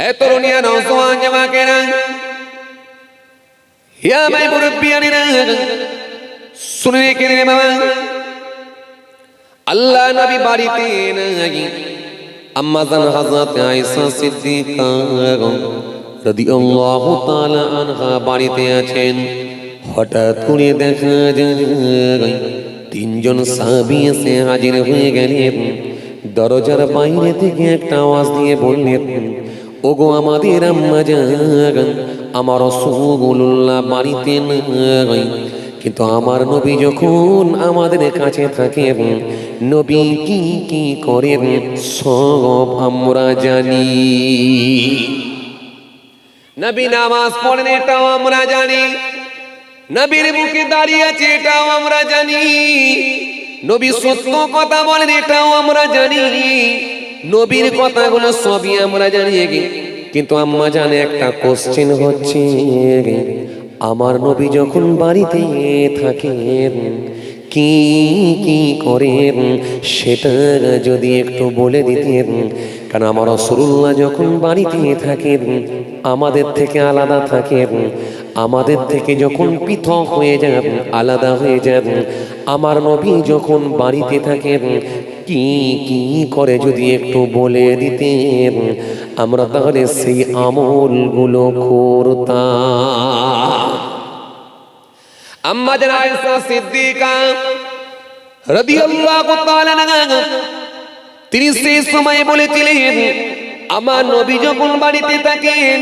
এ তরুণিয়া নওজোয়ান জামাকেরা, ইয়া মাই মুরব্বিয়ানেরা, শুনে রেখে রে বাবা, আল্লাহ নবী বাড়িতে নাই। আম্মা জান হযরত আয়েশা সিদ্দিকা রাদিয়াল্লাহু তাআলা আনহা বাড়িতে আছেন। হঠাৎ করে দেখা যায় তিনজন সাহাবী এসে হাজির হয়ে গেলেন। দরজার বাইরে থেকে একটা আওয়াজ দিয়ে বললেন, ওগো আমাদের আম্মা জান, আমার রাসূলুল্লাহ বাড়িতে নাই। কিন্তু আমার নবী যখন আমাদের কাছে থাকেন, নবী কি কি করেন সব আমরা জানি। নবী নামাজ পড়েন এটাও আমরা জানি, নবীর মুখে দাঁড়িয়ে আছে এটাও আমরা জানি, নবী সত্য কথা বলেন এটাও আমরা জানি, নবীর কথাগুলো সবই আমরা জানি। কিন্তু আম্মা জানে একটা কোশ্চেন হচ্ছে, আমার নবী যখন বাড়িতে থাকেন কি কি করেন সেটা যদি একটু বলে দিতেন। কারণ আমার রাসূলুল্লাহ যখন বাড়িতে থাকেন আমাদের থেকে আলাদা থাকেন, আমাদের থেকে যখন পৃথক হয়ে যান, আলাদা হয়ে যান, আমার নবী যখন বাড়িতে থাকেন কি কি করে যদি একটু বলে দিতেন, আমরা তাহলে সেই আমলগুলো করতাম। আম্মা জান আয়েশা সিদ্দিকা রাদিয়াল্লাহু তাআলা আনহা তিনি সেই সময় বলেছিলেন, আমার নবী যখন বাড়িতে থাকেন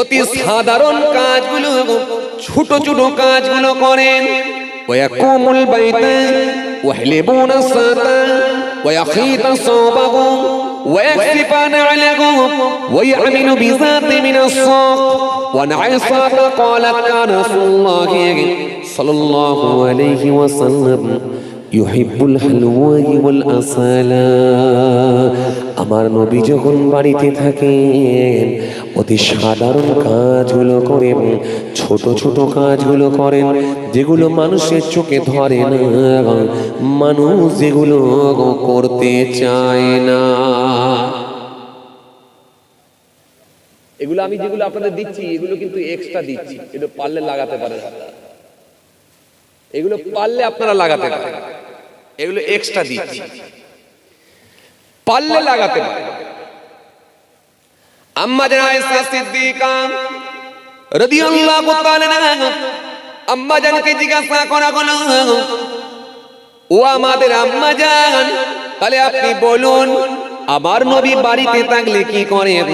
অতি সাধারণ কাজগুলো, ছোট ছোট কাজগুলো করেন। ওয়াকুমুল বাইতা ওয়াহলিবুনা সাতা ওয়াখিতা সাওবাহু ওয়াকসিফানা আলাহু ওয়ায়ামিনু বিযাতি মিনাস সাক। ওয়ান আয়েশা ক্বালাত কানা রাসূলুল্লাহ সাল্লাল্লাহু আলাইহি ওয়াসাল্লাম ইউহিব্বুল হালওয়া ওয়াল আসালা। আমার নবী যখন বাড়িতে থাকেন অতি সাধারণ কাজগুলো করেন, ছোট ছোট কাজগুলো করেন যেগুলো মানুষের চোখে ধরে না, মানুষ যেগুলো করতে চায় না। এগুলো আমি যেগুলো আপনাদের দিচ্ছি এগুলো কিন্তু এক্সট্রা দিচ্ছি, এগুলো পারলে লাগাতে পারেন, এগুলো পারলে আপনারা লাগাতে পারেন, এগুলো এক্সট্রা দিচ্ছি, পারলে লাগাতে পারেন। আম্মা জান আয়েশা সিদ্দিকা রাদিয়াল্লাহু তাআলা আনহা আম্মা জানকে জিজ্ঞাসা করা হলো, ও আমাদের আম্মা জান, তাহলে আপনি বলুন আমার নবী বাড়িতে থাকলে কি করেন?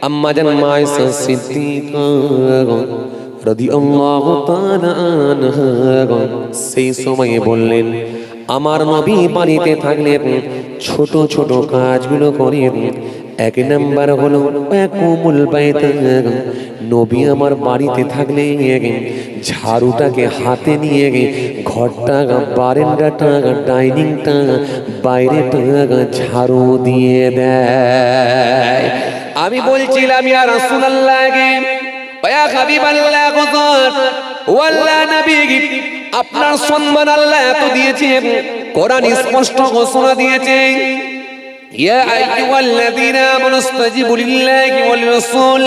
আম্মা জান আয়েশা সিদ্দিকা রাদিয়াল্লাহু তাআলা আনহা সেই সময়ে বললেন, আমার নবী বাড়িতে থাকলে ছোট ছোট কাজগুলো করেন। এক নাম্বার হলো ওয়াকুমুল বাইতা, নবী আমার বাড়িতে থাকলে ঝাড়ুটাকে হাতে নিয়ে ঘরটা, বারান্দাটা, ডাইনিংটা, বাইরেটা ঝাড়ু দিয়ে দেয়। আমি বলছিলাম ইয়া রাসূলুল্লাহ, ইয়া হাবিবাল্লাহ, ও আল্লাহ নবী, আপনার সম্মান আল্লাহ এত দিয়েছেন, কোরআন স্পষ্ট ঘোষণা দিয়েছে, ইয়া আইয়ুহাল্লাযীনা আমানু ইসতাজিবু লিল্লাহি ওয়াল রাসূল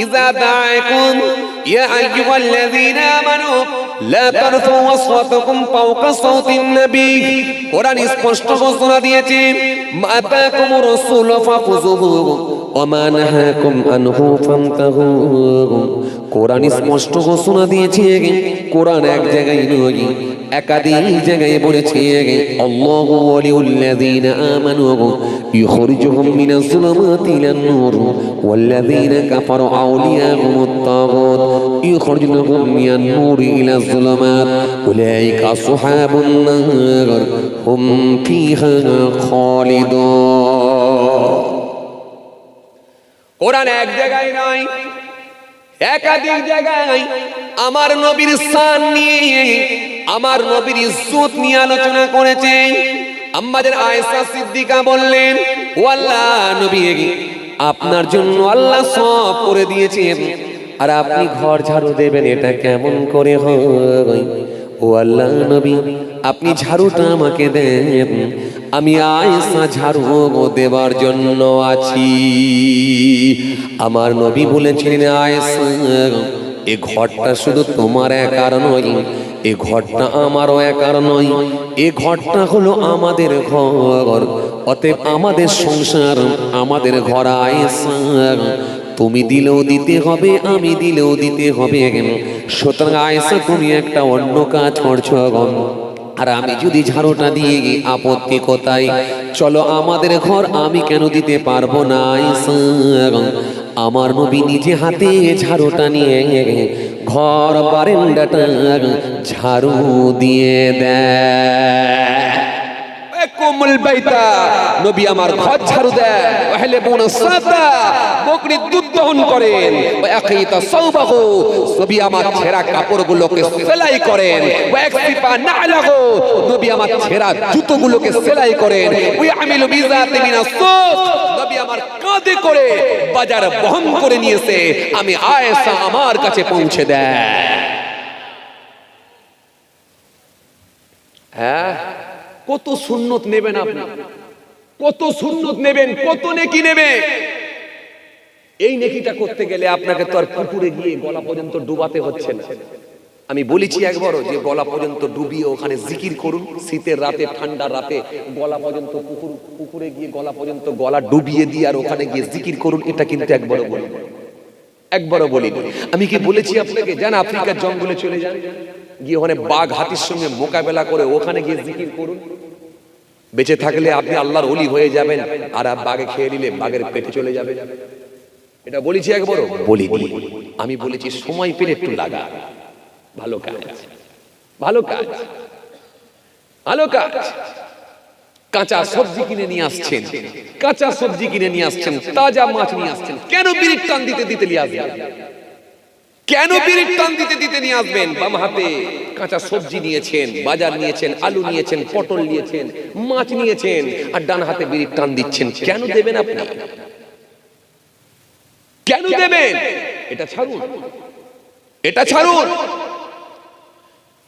ইযা দাআকুম, ইয়া আইয়ুহাল্লাযীনা আমানু লা তারফাউ আসওয়াতাকুম ফাওকা সাওতিন নবী। কোরআন স্পষ্ট ঘোষণা দিয়েছে, মা আতাকুমুর রাসূলু ফাখুযুহু ওয়া মা নাহাকুম আনহু ফান্তাহু। কোরআন স্পষ্ট ঘোষণা দিয়েছে, কোরআন এক জায়গায় নয় একাধিক জায়গায় বলেছে, আল্লাহু ওয়ালিউল্লাযীনা আমানু ইখরিজুহুম মিনাজ যুলুমাতি ইলান নূর ওয়াল্লাযীনা কাফারু আউলিয়াহুমুত তাগুত ইখরিজুহুম মিনান নূরি ইলাজ যুলুমাত উলাইকা আসহাবুন নার হুম ফিহা খালিদুন। কোরআন এক জায়গায় নয় একাধিক জায়গায় আমার নবীর শান নিয়ে, আমার নবীর ইজ্জত নিয়ে আলোচনা করেছে। আম্মা জান আয়েশা সিদ্দিকা বললেন, ও আল্লাহ নবী, আপনার জন্য আল্লাহ সব করে দিয়েছেন, আর আপনি ঘর ঝাড়ু দেবেন এটা কেমন করে হয়? ও আল্লাহ নবী, আপনি ঝাড়ুটা আমাকে দেন, আমি আয়েশা ঝাড়ু দেবার জন্য আছি। আমার নবী বলেছিলেন, আয়েশা এ ঘরটা শুধু তোমার একার নয়, এ ঘরটা আমারও একার নয়, এ ঘরটা হলো আমাদের ঘর। অতএব আমাদের সংসার, আমাদের ঘর। আয়েশা তুমি দিলেও দিতে হবে, আমি দিলেও দিতে হবে। সুতরাং আয়েশা তুমি একটা অন্য কাজ করছো, আর আমি যদি ঝাড়ুটা দিয়ে গিয়ে আপত্তি কোথায়? চলো আমাদের ঘর, আমি কেন দিতে পারবো না? আয়েশা আমার নবী নিজে হাতে ঝাড়ুটা নিয়ে ঘর বারান্দাটা ঝাড়ু দিয়ে দেয়। কোমল বাইতা নবী আমার ঘর ঝাড়ু দেয়। ওয়াহলে বুন সাদা বকরির দুধ দহন করেন। ওয়াকিতা সাওবাহু নবী আমার ছেঁড়া কাপড়গুলোকে সেলাই করেন। ওয়াকসিফা নালাহু নবী আমার ছেঁড়া জুতোগুলোকে সেলাই করেন। ওয়ামিলু বিজাতি মিনাস সুক নবী আমার কাঁধে করে বাজার বহন করে নিয়েছে, আমি আয়েশা আমার কাছে পৌঁছে দেয়। হ্যাঁ, কত সুন্নত নেবেন আপনি, কত সুন্নত নেবেন, কত নেকি নেবে। এই নেকিটা করতে গেলে আপনাকে তো আর পুকুরে গিয়ে গলা পর্যন্ত ডুবাতে হচ্ছে না। আমি বলেছি একবারও যে গলা পর্যন্ত ডুবিয়ে ওখানে জিকির করুন। শীতের রাতে, ঠান্ডার রাতে গলা পর্যন্ত পুকুরে গিয়ে গলা পর্যন্ত গলা ডুবিয়ে দিয়ে আর ওখানে গিয়ে জিকির করুন। এটা কিন্তু একবারও বলি। আমি কি বলেছি আপনাকে, যান আফ্রিকার জঙ্গলে চলে যান, গিয়ে ওখানে বাঘ হাতির সঙ্গে মোকাবেলা করে ওখানে গিয়ে জিকির করুন। বেঁচে থাকলে আপনি আল্লাহর ওলি হয়ে যাবেন, আর বাঘে খেয়ে নিলে বাঘের পেটে চলে যাবে। এটা বলেছি একবারও বলিনি। আমি বলেছি সময় পেলে একটু লাগা, ভালো কাজ, ভালো কাজ, ভালো কাজ। কাঁচা সবজি কিনে নিয়ে আসছেন, কাঁচা সবজি কিনে নিয়ে আসছেন, তাজা মাছ নিয়ে আসছেন, কেন বিড়ির টান দিতে দিতে নিয়ে আসবেন? কেন বিড়ির টান দিতে দিতে নিয়ে আসবেন? বাম হাতে কাঁচা সবজি নিয়েছেন, বাজার নিয়েছেন, আলু নিয়েছেন, পটল নিয়েছেন, মাছ নিয়েছেন, আর ডান হাতে বিড়ির টান দিচ্ছেন। কেন দেবেন আপনি? কেন দেবেন? এটা ছাড়ুন, এটা ছাড়ুন,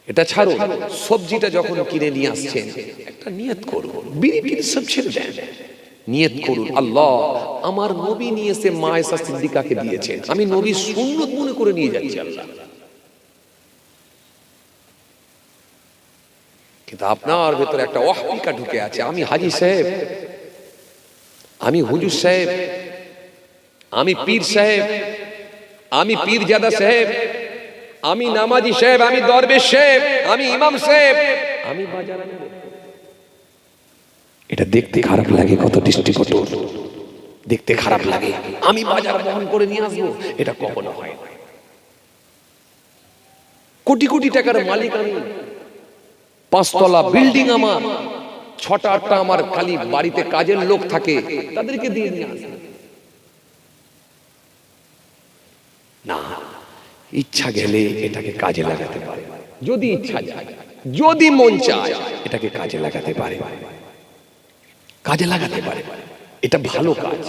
এটা ছাড়ুন। সবজিটা যখন কিনে নিয়ে আসছেন, একটা নিয়ত করুন, বিড়ি সব ছেড়ে দেন, নিয়ত করুন, আল্লাহ আমার নবী নিয়ে এসে মা আয়েশা সিদ্দিকাকে দিয়েছেন, আমি নবী সুন্নত মনে করে নিয়ে যাচ্ছি আল্লাহ। কিন্তু আপনার ভেতরে একটা অহমিকা ঢুকে আছে, আমি হাজী সাহেব, আমি হুজুর সাহেব, আমি পীর সাহেব, আমি পীরজাদা সাহেব, আমি নামাজি সাহেব, আমি দরবেশ সাহেব, আমি ইমাম সাহেব, আমি বাজার। এটা দেখতে খারাপ লাগে, কত দৃষ্টিকটু, দেখতে খারাপ লাগে। আমি বাজার বহন করে নিয়ে আসবো, এটা কখনো হয় না। কোটি কোটি টাকার মালিক আমি, 5 তলা বিল্ডিং আমার, 6টা 8টা আমার খালি বাড়িতে কাজের লোক থাকে, তাদেরকে দিয়ে নিয়ে আসবো না। ইচ্ছা গেলে এটাকে কাজে লাগাতে পারে, যদি ইচ্ছা যায়, যদি মন চায় এটাকে কাজে লাগাতে পারে, কাজে লাগাতে পারে। এটা ভালো কাজ,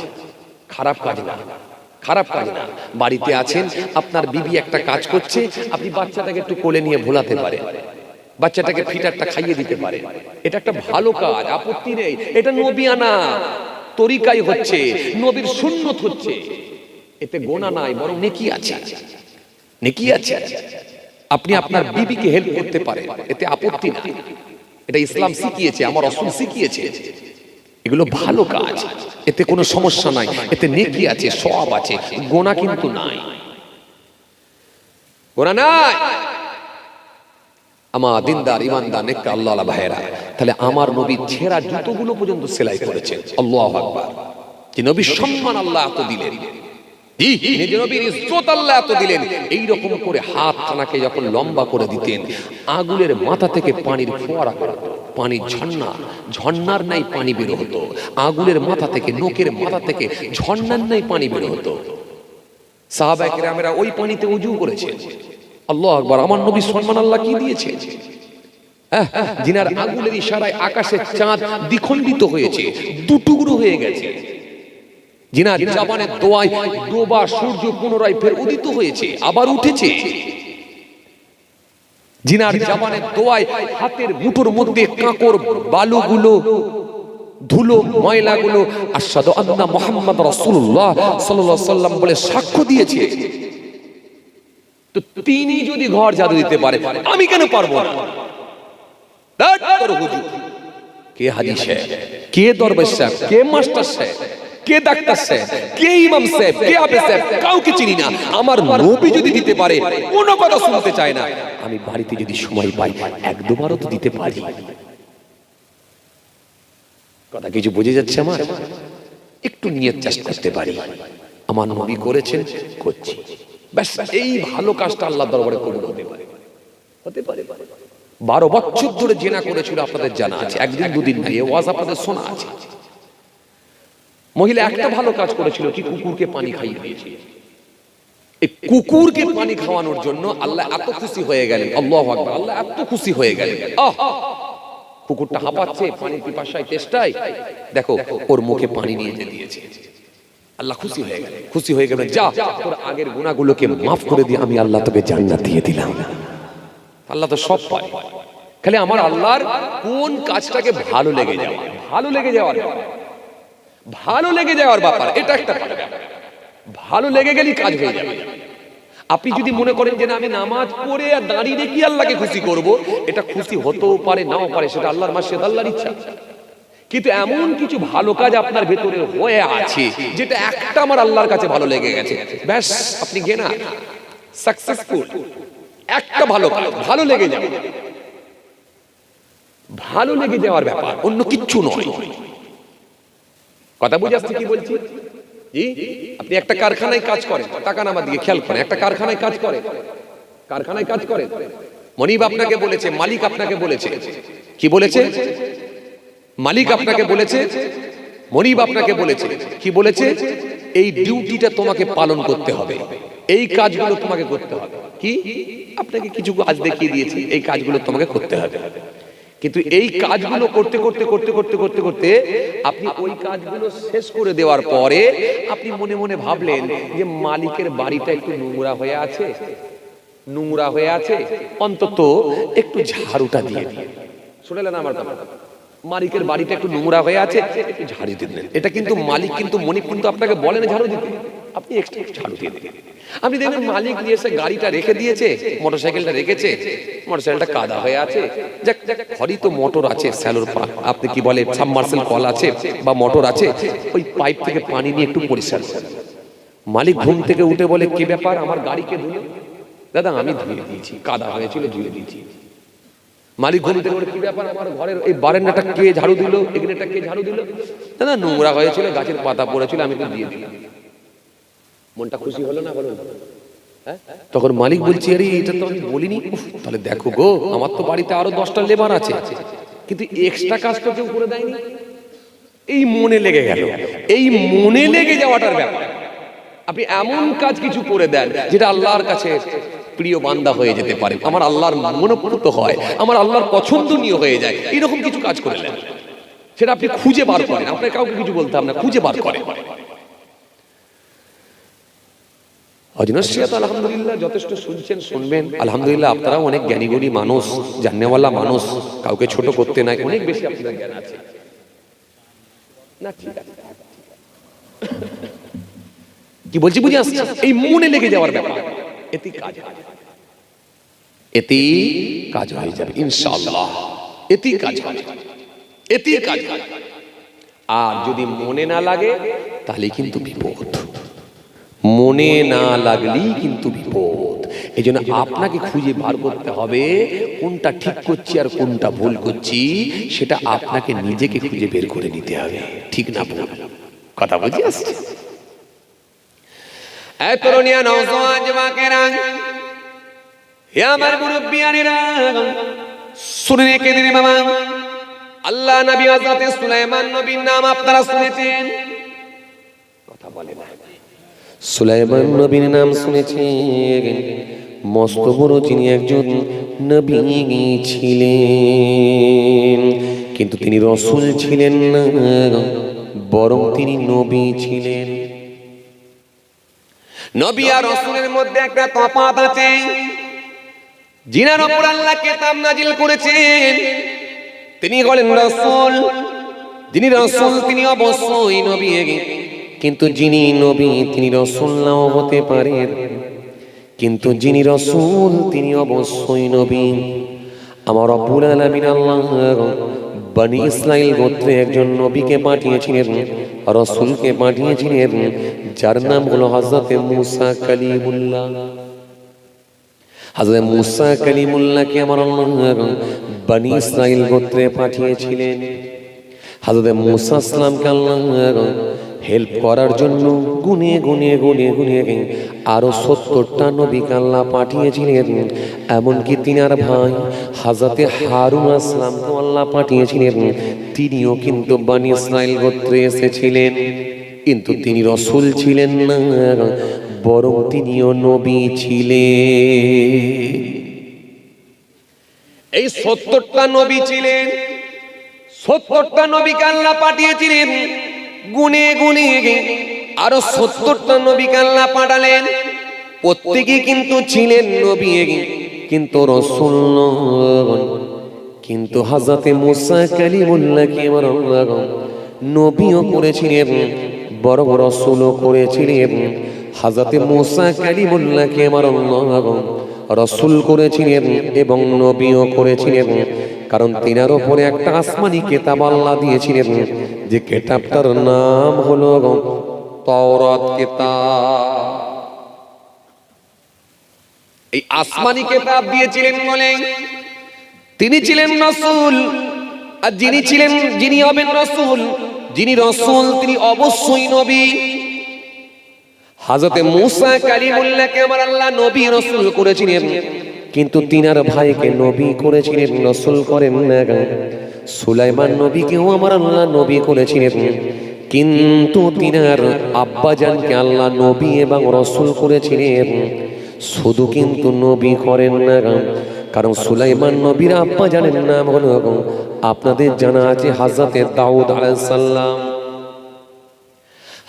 খারাপ কাজ না, খারাপ কাজ না। বাড়িতে আছেন, আপনার বিবি একটা কাজ করছে, আপনি বাচ্চাটাকে একটু কোলে নিয়ে ভোলাতে পারেন, বাচ্চাটাকে ফিটারটা খাইয়ে দিতে পারে, এটা একটা ভালো কাজ, আপত্তি নেই। এটা নবিয়ানা তরিকাই হচ্ছে, নবীর সুন্নত হচ্ছে, এতে গোনা নাই, বরং নেকি আছে, নেকি আছে। আপনি আপনার বিবিকে হেল্প করতে পারেন, এতে আপত্তি নাই। এটা ইসলাম শিখিয়েছে, আমার রাসূল শিখিয়েছে, এগুলো ভালো কাজ, এতে কোনো সমস্যা নাই, এতে নেকি আছে, সওয়াব আছে, গোনা কিন্তু নাই, গোনা নাই। আমার দিনদার ইমানদার নেকটা আল্লাহ আল্লাহ ভাইরা, তাহলে আমার নবী ছেঁড়া জুতোগুলো পর্যন্ত সেলাই করেছেন। আল্লাহু আকবার। যে নবীর সম্মান আল্লাহ এত দিলেন, নিজের নবীর ইজ্জত আল্লাহ এত দিলেন। এইরকম করে হাত খানাকে যখন লম্বা করে দিতেন, আগুনের মাথা থেকে পানির ফোয়ারা বেরোতো, পানির ঝর্ণা, ঝর্ণার নাই পানি বের হতো, আগুনের মাথা থেকে, নোকের মাথা থেকে ঝর্ণার নাই পানি বের হতো। সাহাবায়ে কেরামেরা ওই পানিতে ওযু করেছেন। আল্লাহু আকবার। আমার নবী সম্মান আল্লাহ কি দিয়েছে, জিনার আগুনের ইশারায় আকাশের চাঁদ দ্বিখণ্ডিত হয়েছে, দুটুকরো হয়ে গেছে। জিনার জাবানের দোয়ায় ডোবা সূর্য পুনরায় ফের উদিত হয়েছে, আবার উঠেছে। জিনার জাবানের দোয়ায় হাতের মুঠোর মধ্যে কাঁকর বালুগুলো ধুলো ময়লাগুলো আশহাদু আন্না মুহাম্মদ রাসূলুল্লাহ সাল্লাল্লাহু আলাইহি ওয়াসাল্লাম বলে সাক্ষ্য দিয়েছে। তো তিনি যদি ঘর ঝাড়ু দিতে পারে, আমি কেন পারবো না? হুজুর কে হাজি সাহেব, কে দরবেশ সাহেব, কে মাস্টার সাহেব, কে ডাক্তার সাহেব, কে ইমাম সাহেব, কে হাফেজ সাহেব, কাউকে চিনি না। আমার নবী যদি দিতে পারে, কোনো কথা শুনতে চায় না। আমি বাড়িতে যদি সময় পাই, এক দুবারও তো দিতে পারি। কথা কিছু বুঝে যাচ্ছে আমার? একটু নিয়ত চেষ্টা করতে পারি, আমার নবী করেছেন, করছি, ব্যাস। এই ভালো কাজটা আল্লাহর দরবারে কবুল হতে পারে, হতে পারে। 12 বছর ধরে জেনা করেছিল, আপনাদের জানা আছে, একদিন দুদিন না, এই ওয়াজ আপনাদের শোনা আছে। মহিলা একটা ভালো কাজ করেছিল, কি কুকুরকে পানি খাইয়ে দিয়েছে। এই কুকুরকে পানি খাওয়ানোর জন্য আল্লাহ এত খুশি হয়ে গেলেন, আল্লাহু আকবার, আল্লাহ এত খুশি হয়ে গেলেন। কুকুরটা হাঁপাচ্ছে পানির পিপাসায় তেষ্টায়, দেখো ওর মুখে পানি নিয়ে দিয়েছে। আল্লাহ খুশি হয়ে গেলেন, খুশি হয়ে গেলেন, যা তোর আগের গুনাহগুলোকে মাফ করে দিয়ে আমি আল্লাহ তোকে জান্নাত দিয়ে দিলাম। আল্লাহ তো সব পারে, খালি আমার আল্লাহর কোন কাজটাকে ভালো লেগে যাওয়া, ভালো লেগে যাওয়ার ব্যাপার, এটা একটা ভালো লেগে গেলেই কাজ হয়ে যাবে। আপনি যদি মনে করেন যে না আমি নামাজ পড়ে আর দাঁড়িয়ে রেখে আল্লাহকে খুশি করব, এটা খুশি হতেও পারে নাও পারে, সেটা আল্লাহর মাসিয়াত, আল্লাহর ইচ্ছা। কিন্তু এমন কিছু ভালো কাজ আপনার ভেতরে হয়ে আছে যেটা একটা আমার আল্লাহর কাছে ভালো লেগে গেছে, ব্যাস আপনি গেনা সাকসেসফুল। একটা ভালো কাজ ভালো লেগে যাবে, ভালো লেগে যাওয়ার ব্যাপার, অন্য কিচ্ছু নয়। কথা বুঝে আসছে কি বলছি? জি, আপনি একটা কারখানায় কাজ করেন, টাকা নামার দিকে খেয়াল করেন, একটা কারখানায় কাজ করেন, মনিব আপনাকে বলেছে, মালিক আপনাকে বলেছে, কি বলেছে? মালিক আপনাকে বলেছে, মনিব আপনাকে বলেছে, কি বলেছে? এই ডিউটিটা তোমাকে পালন করতে হবে, এই কাজগুলো তোমাকে করতে হবে। কি আপনাকে কিছু কাজ দেখিয়ে দিয়েছে, এই কাজগুলো তোমাকে করতে হবে। কিন্তু এই কাজগুলো করতে করতে করতে করতে করতে করতে আপনি ওই কাজগুলো শেষ করে দেওয়ার পরে আপনি মনে মনে ভাবলেন যে মালিকের বাড়িটা একটু নোংরা হয়ে আছে, অন্তত একটু ঝাড়ুটা দিয়ে দিন। শুনলেন আমার কথা? মালিকের বাড়িটা একটু নোংরা হয়ে আছে, একটু ঝাড়ু দিয়ে দিলেন। এটা কিন্তু মালিক কিন্তু মনিব কিন্তু আপনাকে বলেন ঝাড়ু দিতে, আপনি এক্সট্রা ঝাড়ু দিয়ে দিলেন। আপনি দেখবেন মালিক নিয়ে এসে গাড়িটা রেখে দিয়েছে, মোটরসাইকেলটা রেখেছে, মোটরসাইকেলটা কাদা হয়ে আছে, যাক ঘরই তো মোটর আছে, স্যালোর আপনি কি বলে সাবমার্সেল কল আছে বা মোটর আছে, ওই পাইপ থেকে পানি নিয়ে একটু পরিষ্কার করেন। মালিক ঘুম থেকে উঠে বলে, কি ব্যাপার আমার গাড়িকে ধুলো? দাদা আমি ধুয়ে দিয়েছি, কাদা হয়েছিল ধুয়ে দিয়েছি। মালিক ঘুম থেকে বলে, কি ব্যাপার আমার ঘরের এই বারান্দাটা কে ঝাড়ু দিল, এখানেটা কে ঝাড়ু দিল? দাদা নোংরা হয়েছিল, গাছের পাতা পড়েছিল, আমি তো দিয়ে দিলাম। মনটা খুশি হলো না বলুন? তখন মালিক বলছে, আরে এটা তো আমি বলিনি। তাহলে দেখো গো, আমার তো বাড়িতে আরো 10টা লেবার আছে, কিন্তু এক্সট্রা কাজ তো কেউ করে দেয়নি। এই মনে লেগে গেল, এই মনে লেগে যাওয়াটার ব্যাপার। আপনি এমন কাজ কিছু করে দেন যেটা আল্লাহর কাছে প্রিয় বান্দা হয়ে যেতে পারে, আমার আল্লাহর মনোপ্রত হয়, আমার আল্লাহর পছন্দনীয় হয়ে যায়, এরকম কিছু কাজ করে দেন, সেটা আপনি খুঁজে বার করেন, আপনার কাউকে কিছু বলতে হবে না, খুঁজে বার করেন। আলহামদুলিল্লাহ, যথেষ্ট শুনছেন, শুনবেন আলহামদুলিল্লাহ। আপনারা অনেক জ্ঞানীগুণী মানুষ, জানেওয়ালা মানুষ, কাউকে ছোট করতে নাই, অনেক বেশি আপনাদের জ্ঞান আছে না? ঠিক আছে, কি বলছি বুঝে আসছে? এই মনে লেগে যাওয়ার ব্যাপার, এতেই কাজ হয়ে যাবে ইনশাআল্লাহ, এতেই কাজ হবে, এতেই কাজ হবে। আর যদি মনে না লাগে তাহলে কিন্তু বিপদ, মনে না লাগলেই কিন্তু বিপদ। এই জন্য আপনাকে খুঁজে বার করতে হবে কোনটা ঠিক করছি আর কোনটা ভুল করছি, সেটা আপনাকে নিজেকে খুঁজে বের করে নিতে হবে, ঠিক না ভুল? কথা বুঝে আসছে? তরুণিয়া নওজোয়ান যুবকেরা, হে আমার মুরব্বিয়ানেরা, শুনে রেখে দিন বাবা, আল্লাহ নবী হযরত সুলাইমান নবীর নাম আপনারা শুনেছেন? কথা বলে না। সুলাইমান নবীর নাম শুনেছেন? মস্ত বড় তিনি একজন নবী ছিলেন, কিন্তু তিনি রাসূল ছিলেন না, বরং তিনি নবী ছিলেন। নবী আর রাসূলের মধ্যে একটা তফাৎ আছে। যিনার উপর আল্লাহ কিতাব নাজিল করেছেন তিনি হলেন রাসূল, যিনি রাসূল তিনি অবশ্যই নবী, কিন্তু যিনি নবী তিনি রাসূল নাও হতে পারেন, কিন্তু যিনি রাসূল তিনি অবশ্যই নবী। আমার রব্বুল আলামিন আল্লাহ বনি ইসরাইল গোত্রে একজন নবীকে পাঠিয়েছিলেন, রাসূলকে পাঠিয়েছিলেন, যার নাম হলো হযরতে মুসা কালিমুল্লাহ। হযরত মুসা কালিমুল্লাহকে আমার আল্লাহ বনি ইসরাইল গোত্রে পাঠিয়েছিলেন। হযরত মুসা সালামকে আল্লাহ হেল্প করার জন্য গুনে গুনে গুনে গুনে আরো 70টা নবীকে আল্লাহ পাঠিয়েছিলেন। এমনকি তিনার ভাই হযরতে হারুন আসলামকে আল্লাহ পাঠিয়েছিলেন। তিনিও কিন্তু বনি ইসরাইল গোত্রে এসেছিলেন, কিন্তু তিনি রাসূল ছিলেন না, বরং তিনিও নবী ছিলেন। এই 70টা নবী ছিলেন, 70টা নবীকে আল্লাহ পাঠিয়েছিলেন। গুনে গুনে আরো 70টা নবীকে আল্লাহ পাঠালেন। প্রত্যেকেই কিন্তু ছিলেন নবী, কিন্তু রাসূল নন। কিন্তু হযরতে মুসা কালিমুল্লাহকে আমার আল্লাহ নবীও করেছিলেন, বড় বড় রাসূলও করেছিলেন। হযরতে মুসা কালিমুল্লাহকে আমার আল্লাহ রাসূল করেছিলেন এবং নবীও করেছিলেন, কারণ তিনার উপরে একটা আসমানি কিতাব আল্লাহ দিয়েছিলেন, যে কিতাবটার নাম হলো তাওরাত কিতাব। এই আসমানি কিতাব দিয়েছিলেন বলে তিনি ছিলেন রাসূল। আর যিনি হবেন রাসূল, যিনি রাসূল তিনি অবশ্যই নবী। হযরতে মুসা কালিমুল্লাহকে আমার আল্লাহ নবী রাসূল করেছিলেন, কিন্তু তিনার ভাইকে নবী করেছিলেন, রাসূল করেন না। সুলাইমান নবীকেও আমার আল্লাহ নবী করেছিলেন, কিন্তু তিনার আব্বাজানকে আল্লাহ নবী এবং রাসূল করেছিলেন, শুধু কিন্তু নবী করেন না। কারণ সুলাইমান নবীর আব্বাজানের নাম হলো, আপনাদের জানা আছে, হযরতে দাউদ আলাইহিস সালাম।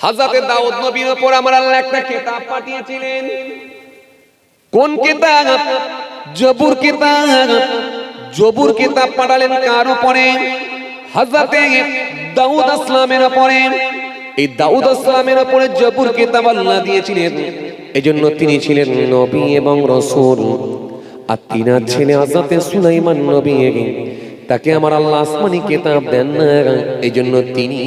হযরতে দাউদ নবীর উপর আমার আল্লাহ একটা কিতাব পাঠিয়েছিলেন। কোন কিতাব? জবুর কিতাব। জবুর কিতাব পাঠালেন কার উপরে? হযরতে দাউদ আসলামের উপরে। এই দাউদ আসলামের উপরে জবুর কিতাব আল্লাহ দিয়েছিলেন, এজন্য তিনি ছিলেন নবী এবং রাসূল। আর তিনার ছেলে হযরতে সুলাইমান নবী, তাকে আমার আল্লাহ আসমানি কিতাব দেন না, এজন্য তিনি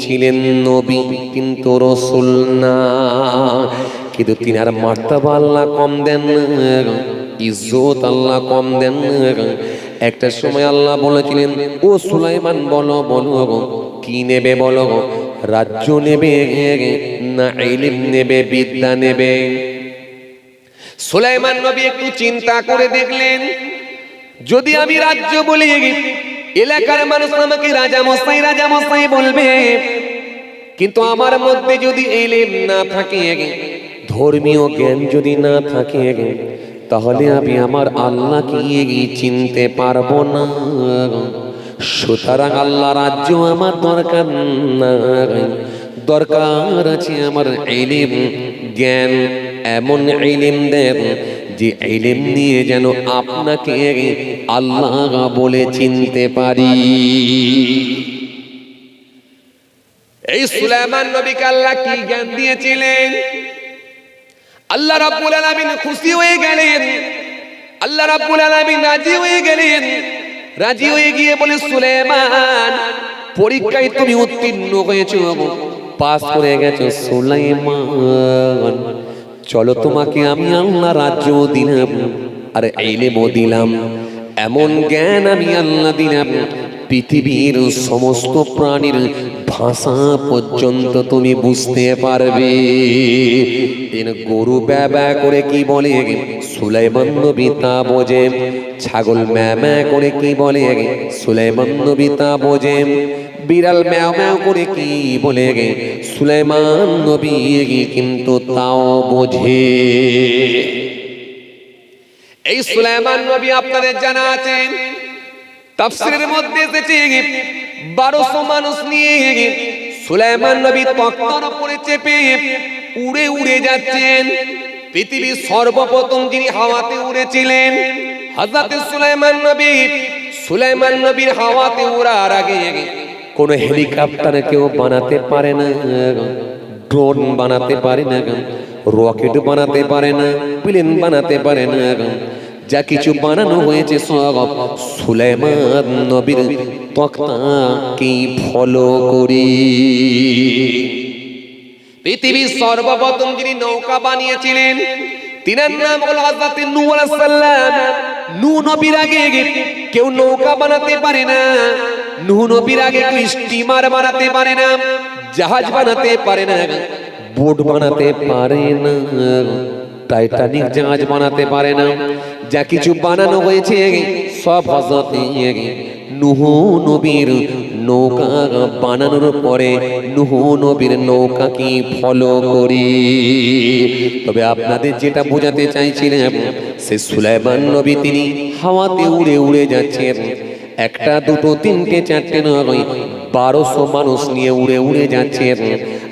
ছিলেন নবী কিন্তু রাসূল না। কিন্তু তিনার মার্তবা আল্লাহ কম দেন না, ইজ্জত আল্লাহ কম দেন না। একটা সময় আল্লাহ বলেছিলেন, ও সুলাইমান বলো বলো কি নেবে বলো, রাজ্য নেবে না ইলম নেবে, বিদ্যা নেবে? সুলাইমান নবী একটু চিন্তা করে দেখলেন, যদি আমি রাজ্য বলি এলাকার মানুষ আমাকে রাজা মশাই বলবে, কিন্তু আমার মধ্যে যদি ইলম না থাকে, ধর্মীয় জ্ঞান যদি না থাকে, তাহলে আমি আমার আল্লাহকে চিনতে পারবো না। সুতরাং আল্লাহ রাজ্য আমার দরকার না, দরকার আছে আমার ইলম জ্ঞান। এমন ইলম দেন যে ইলম নিয়ে যেন আপনাকে আল্লাহ বলে চিনতে পারি। এই সুলাইমান নবীকে আল্লাহ কি জ্ঞান দিয়েছিলেন? আল্লাহ রাব্বুল আলামিন খুশি হয়ে গেলেন, আল্লাহ রাব্বুল আলামিন রাজি হয়ে গেলেন। রাজি হয়ে গিয়ে বলে, সুলাইমান পরীক্ষায় তুমি উত্তীর্ণ হয়েছো, পাস করে গেছো সুলাইমান, চলো তোমাকে আমি আল্লাহ রাজ্য দিলাম আর ইলমও দিলাম। এমন জ্ঞান আমি আল্লাহ দিলাম, পৃথিবীর সমস্ত প্রাণীর ভাষা পর্যন্ত তুমি বুঝতে পারবে। গরু ব্যা ব্যা করে কি বলে সুলাইমান নবী তা বোঝে, ছাগল ম্যাঁ ম্যাঁ করে কি বলে সুলাইমান নবী তা বোঝে, বিড়াল ম্যাও ম্যাও করে কি বলে সুলাইমান নবী কিন্তু তাও বোঝে। এই সুলাইমান নবী আপনাদের জানা আছে, তাফসীরের মধ্যে এসেছে 1200 মানুষ নিয়ে সুলাইমান নবী তখ্তার উপরে চেপে উড়ে উড়ে যাচ্ছেন। পৃথিবীর সর্বপ্রথম যিনি হাওয়াতে উড়েছিলেন হযরত সুলাইমান নবী। সুলাইমান নবীর হাওয়াতে উড়ার আগে কোন হেলিকপ্টার কেউ বানাতে পারে না, ড্রোন বানাতে পারে না, রকেট বানাতে পারে না, প্লেন বানাতে পারে না। যা কিছু বানানো হয়েছে সব সুলাইমান নবীর তখতাকে ফলো করি। পৃথিবীর সর্বপ্রথম যিনি নৌকা বানিয়েছিলেন তিনার নাম হলো হযরত নূহ আলাইহিস সালাম। নূহ নবীর আগে কেউ নৌকা বানাতে পারে না, নূহ নবীর আগে কেউ স্টিমার বানাতে পারে না, জাহাজ বানাতে পারে না, বোট বানাতে পারে না, টাইটানিক জাহাজ বানাতে পারে না। যা কিছু বানানো হয়েছে সব হযরত নূহ নবীর নৌকা বানানোর পরে নূহ নবীর নৌকাকে ফলো করি। তবে আপনাদের যেটা বোঝাতে চাইছিলাম, সে সুলাইমান নবী তিনি হাওয়াতে উড়ে উড়ে যাচ্ছেন। একটা দুটো তিনটে চারটে নয়, 1200 মানুষ নিয়ে উড়ে উড়ে যাচ্ছেন।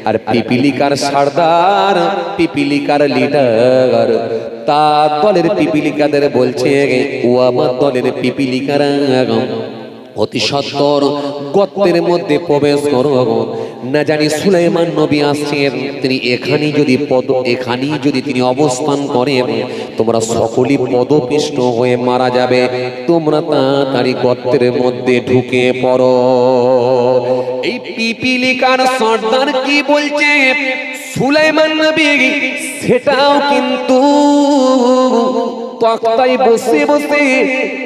আর পিপিলিকার সর্দার, পিপিলিকার লিডার তার দলের পিপিলিকাদের বলছে, ও আমার দলের পিপিলিকারা অতি সত্বর গর্তের মধ্যে প্রবেশ করো, না জানি সুলাইমান নবী আসছেন, তিনি এখানেই যদি তিনি অবস্থান করেন, তোমরা সকলেই পদপিষ্ট হয়ে মারা যাবে, তোমরা তাড়াতাড়ি গর্তের মধ্যে ঢুকে পড়ো। এই পিপিলিকার সর্দার কি বলছে সুলাইমান নবী সেটাও কিন্তু তক্তায় বসে বসে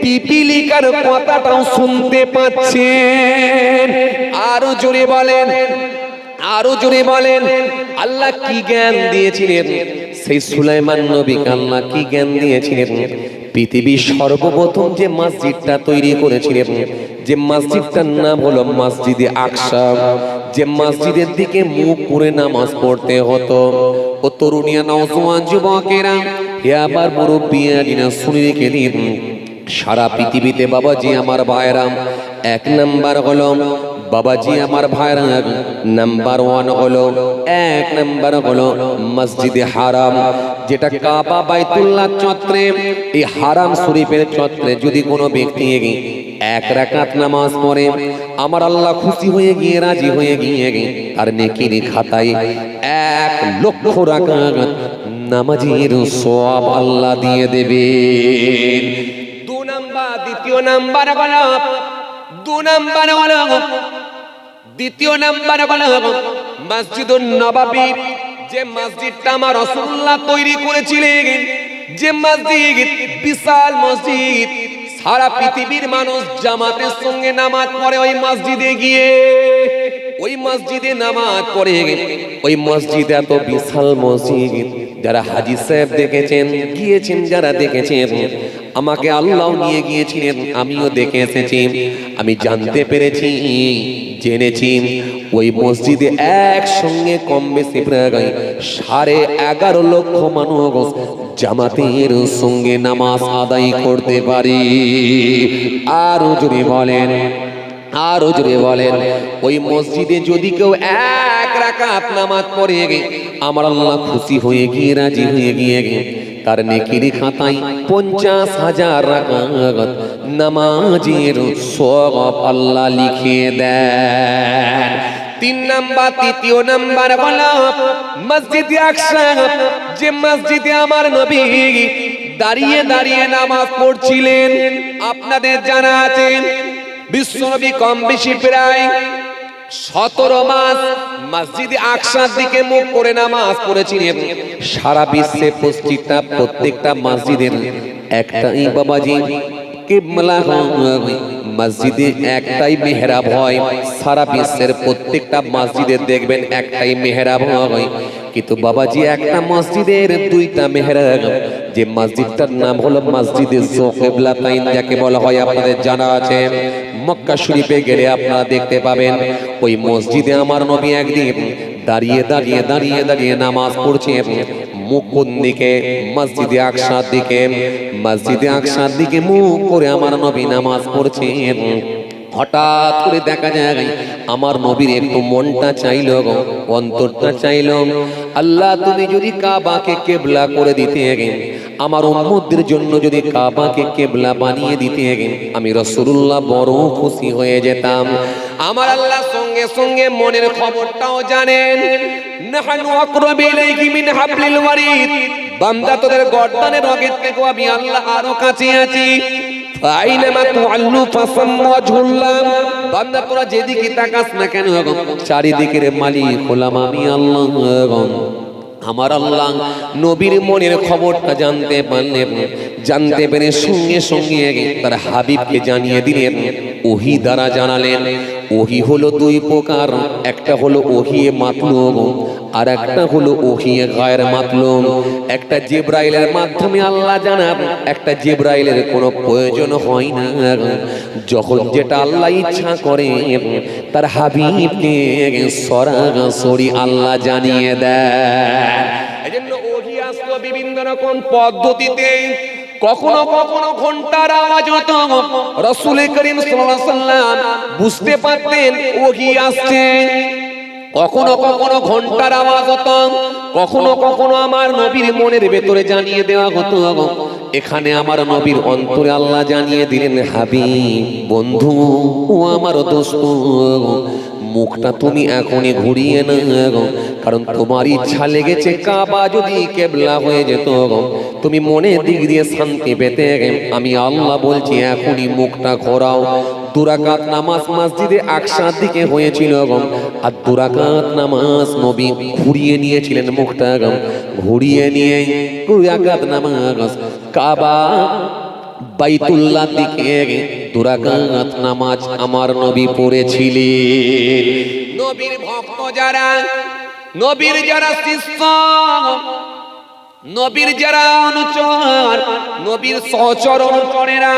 পিপিলিকার কথাটাও শুনতে পাচ্ছেন। আরো জোরে বলেন, আরো জোরে বলেন। আল্লাহ কি জ্ঞান দিয়েছিলেন সেই সুলাইমান নবীকে? আল্লাহ কি জ্ঞান দিয়েছিলেন? পৃথিবীর সর্বপ্রথম যে মসজিদটা তৈরি করেছিলেন, যে মসজিদটার নাম হলো মসজিদে আকসা, যে মসজিদের দিকে মুখ করে নামাজ পড়তে হতো। ও তরুণিয়া নওজোয়ান যুবকেরা, হে আমার মুরব্বিয়ানা, শুনে রেখে দিন, সারা পৃথিবীতে বাবাজি আমার ভাইরাম, 1 নাম্বার হলো বাবাজি আমার ভাইরা, নাম্বার 1 হলো 1 নাম্বার হলো মসজিদে হারাম, যেটা কাবা বাইতুল্লাহ চত্বরে, এই হারাম শরীফের চত্বরে যদি কোনো ব্যক্তি 1 রাকাত নামাজ পড়ে, আমার আল্লাহ খুশি হয়ে গিয়ে রাজি হয়ে গিয়ে তার নেকির খাতায় 1 লক্ষ রাকাত নামাজের সওয়াব আল্লাহ দিয়ে দেবে। 2 নাম্বার, দ্বিতীয় নাম্বার হলো 2 নাম্বার হলো, দ্বিতীয় নাম্বার হলো মসজিদুন নববী, যে মসজিদটা আমার রাসূলুল্লাহ তৈরি করেছিলেন, যে মসজিদ বিশাল মসজিদ, সারা পৃথিবীর মানুষ জামাতের সঙ্গে নামাজ পড়ে ওই মসজিদে গিয়ে, ওই মসজিদে নামাজ পড়ে। ওই মসজিদ এত বিশাল মসজিদ, যারা হাজী সাহেব দেখেছেন, গিয়েছেন, যারা দেখেছেন, আমাকে আল্লাহ নিয়ে গিয়েছিলেন, আমিও দেখে এসেছি, আমি জানতে পেরেছি, জেনেছি, ওই মসজিদে একসঙ্গে কম বেশি প্রায় 11.5 লক্ষ মানুষ জামাতের সঙ্গে নামাজ আদায় করতে পারি। আরো জোরে বলেন, আরো জোরে বলেন। ওই মসজিদে যদি কেউ 1 রাকাত নামাজ পড়ে, আমার আল্লাহ খুশি হয়ে গিয়ে রাজি হয়ে গিয়ে তার নেকির খাতায় 50,000 রাকাত নামাজের সওয়াব আল্লাহ লিখে দেন। 3 নাম্বার, তৃতীয় নাম্বার হলো মসজিদে আকসা, যে মসজিদে আমার নবী দাঁড়িয়ে দাঁড়িয়ে নামাজ পড়ছিলেন। আপনাদের জানা আছে বিশ্বনবী কম বেশি প্রায় 17 মাস মসজিদে আকসার দিকে মুখ করে নামাজ পড়েছিলেন। সারা বিশ্বে প্রত্যেকটা মসজিদের একটাই বাবাজি কিবলা হয়, মসজিদে একটাই মেহরাব হয়। সারা বিশ্বের প্রত্যেকটা মসজিদের দেখবেন একটাই মেহরাব হয়, কিন্তু বাবাজি একটা মসজিদের 2টা মেহরাব। যে মসজিদটার নাম হলো মসজিদে যুকিবলাতাইন, যাকে বলা হয় আপনাদের জানা আছে। মক্কা শরীফে গেলে আপনারা দেখতে পাবেন ওই মসজিদে আমার নবী একদিন দাঁড়িয়ে দাঁড়িয়ে দাঁড়িয়ে দাঁড়িয়ে নামাজ পড়ছেন। মুখ কোন দিকে? মসজিদে আকসার দিকে। মসজিদে আকসার দিকে মুখ করে আমার নবী নামাজ পড়ছেন। হঠাৎ করে দেখা যায় আমার নবীর একটু মনটা চাইল, অন্তরটা চাইল, আল্লাহ তুমি যদি কাবাকে কিবলা করে দিতে, আমার উম্মতদের জন্য যদি কাবাকে কিবলা বানিয়ে দিতে আমি রাসূলুল্লাহ বড় খুশি হয়ে যেতাম। আমার আল্লাহ সঙ্গে সঙ্গে মনের খবরটাও জানেন। নাহনু আকরাবু ইলাইহি মিন হাবলিল ওয়ারিদ, বান্দা তোদের গর্দানের রগের থেকে আমি আল্লাহ আরো কাছে আছি। ফাইনামা তুআল্লু ফাসাম্মা ওয়াজহুল্লাহ, বান্দা তোরা যেদিকে তাকাস না কেন চারিদিকের মালিক হলাম আমি আল্লাহ। আমার আল্লাহ নবীর মনের খবরটা জানতে পেরে সঙ্গে সঙ্গে তার হাবিবকে জানিয়ে দিলেন, ওহী দ্বারা জানালেন। ওহী হলো দুই প্রকার, একটা হলো ওহী মাতলুব আর একটা হলো ওহী গায়র মাতলুব। একটা জিবরাইলের মাধ্যমে আল্লাহ জানান, একটা জিবরাইলের কোনো প্রয়োজন হয় না। যখন যেটা আল্লাহ ইচ্ছা করে তার হাবিবকে সরাসরি আল্লাহ জানিয়ে দেয়। এজন্য ওহী আসলো বিভিন্ন রকম পদ্ধতিতে। কখনো কখনো ঘন্টার আওয়াজ হতো, রাসূল করিম সাল্লাল্লাহু আলাইহি ওয়াসাল্লাম বুঝতে পারতেন ওহী আসছে। কখনো কখনো ঘন্টার আওয়াজ হতো, কখনো কখনো আমার নবীর মনের ভেতরে জানিয়ে দেওয়া হতো। এখানে আমার নবীর অন্তরে আল্লাহ জানিয়ে দিলেন, হাবিব বন্ধু ও আমার দোস্ত, মুখটা তুমি এখনই ঘুরিয়ে না, কারণ তোমার ইচ্ছা লেগেছে কাবা যদি কিবলা হয়ে যেত তুমি মনের দিক দিয়ে শান্তি পেতে। আমি আল্লাহ বলছি এখনই মুখটা ঘোরাও। 2 রাকাত নামাজ মসজিদে আকসার দিকে হয়েছিল আর 2 রাকাত নামাজ নবী ঘুরিয়ে নিয়েছিলেন, মুখটা ঘুরিয়ে নিয়ে 2 রাকাত নামাজ কাবা বাইতুল্লাহ দিকে 2 রাকাত নামাজ আমার নবী পড়েছিলেন। নবীর ভক্ত যারা, নবীর যারা শিষ্য, নবীর যারা অনুচর, নবীর সহচর অনুচরেরা,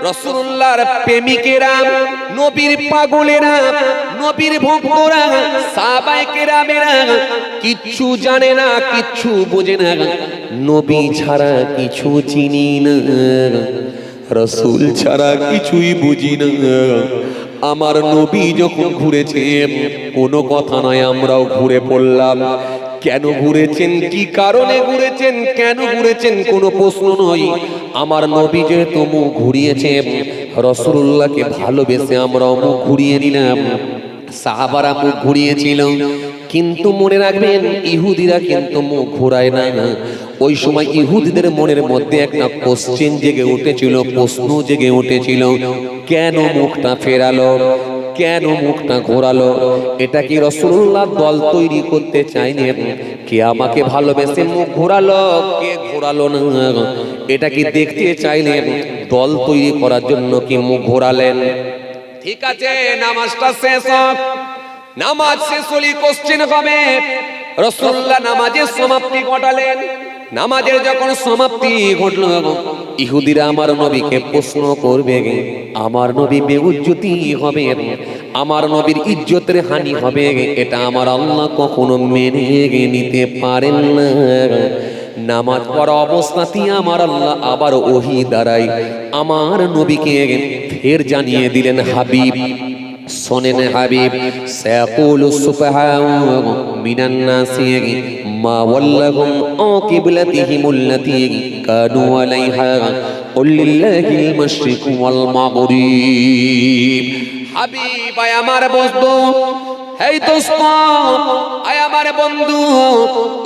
রাসূলুল্লাহর প্রেমিকেরা, নবীর পাগলেরা, নবীর ভক্তরা, সাহাবায়ে কেরামেরা কিচ্ছু জানে না, কিচ্ছু বোঝে না, নবী ছাড়া কিছু চিনি না, রাসূল ছাড়া কিছুই বুঝি না। আমার নবী যখন ঘুরেছে কোনো কথা নয়, আমরাও ঘুরে পড়লাম। কেন ঘুরেছেন, কি কারণে ঘুরেছেন, কেন ঘুরেছেন কোনো প্রশ্ন নয়। আমার নবী যেহেতু মুখ ঘুরিয়েছে, রাসূলুল্লাহকে ভালোবেসে আমরাও মুখ ঘুরিয়ে নিলাম। সাহাবারা মুখ ঘুরিয়েছিল, কিন্তু মনে রাখবেন ইহুদিরা কিন্তু মুখ ঘুরায় না। ওই সময় ইহুদিদের মনের মধ্যে একটা কোশ্চেন জেগে উঠেছিল, প্রশ্ন জেগে উঠেছিল, কেন মুখটা ফেরালো, কেন মুখটা ঘোরালো? এটা কি রাসূলুল্লাহ দল তৈরি করতে চাইলেন? কে আমাকে ভালোবেসে মুখ ঘোরালো, কে ঘোরালো না? এটা কি দেখতে চাইলেন? দল তৈরি করার জন্য কি মুখ ঘোরালেন? ঠিক আছে, নামাজটা শেষ হোক। নামাজ শেষ হলে কোশ্চেন হবে। রাসূলুল্লাহ নামাজের সমাপ্তি ঘটালেন। নামাজের যখন সমাপ্তি ঘটল, ইহুদিরা আমার নবীকে প্রশ্ন করবে, আমার নবী বেইজ্জতি হবে, আমার নবীর ইজ্জতের হানি হবে। এটা আমার আল্লাহ কখনো মেনে নিতে পারেন না। নামাজ পড়া অবস্থাতেই আমার আল্লাহ আবার ওহী দ্বারাই আমার নবীকে ফের জানিয়ে দিলেন, হাবিব শোনেন হাবিব, সায়াকুলু সুফাহাউ মিনান নাসি মা ওয়াল্লাহুম আন কিবলাতিহিমুল্লাতী কানু আলাইহা কুল লিল্লাহিল মাশরিকু ওয়াল মাগরিব। হাবিব আয় আমার বন্ধু, এই দোস্ত আয় আমার বন্ধু,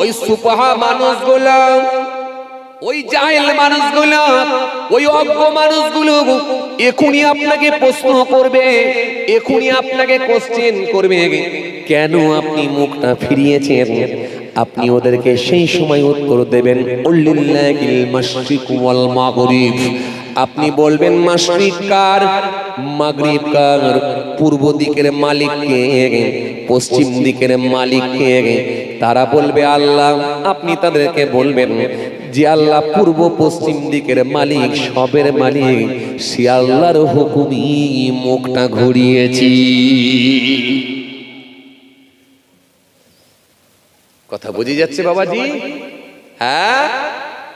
ওই সুফাহা মানুষগুলো, ওই জাহেল মানুষগুলো, ওই অজ্ঞ মানুষগুলো এখনই আপনাকে প্রশ্ন করবে, এখনই আপনাকে কোশ্চেন করবে, কেন আপনি মুখটা ফিরিয়েছেন? আপনি ওদেরকে সেই সময় উত্তর দেবেন, উল্লিল্লাহিল মাশরিকু ওয়াল মাগরিব। আপনি বলবেন মাশরিক কার, মাগরিব কার? পূর্ব দিকের মালিক কে, পশ্চিম দিকের মালিক কে? তারা বলবে আল্লাহ। আপনি তাদেরকে বলবেন যে আল্লাহ পূর্ব পশ্চিম দিকের মালিক, সবের মালিক, সে আল্লাহর হুকুমই মুখটা ঘুরিয়েছি। কথা বুঝে যাচ্ছে বাবাজি? হ্যাঁ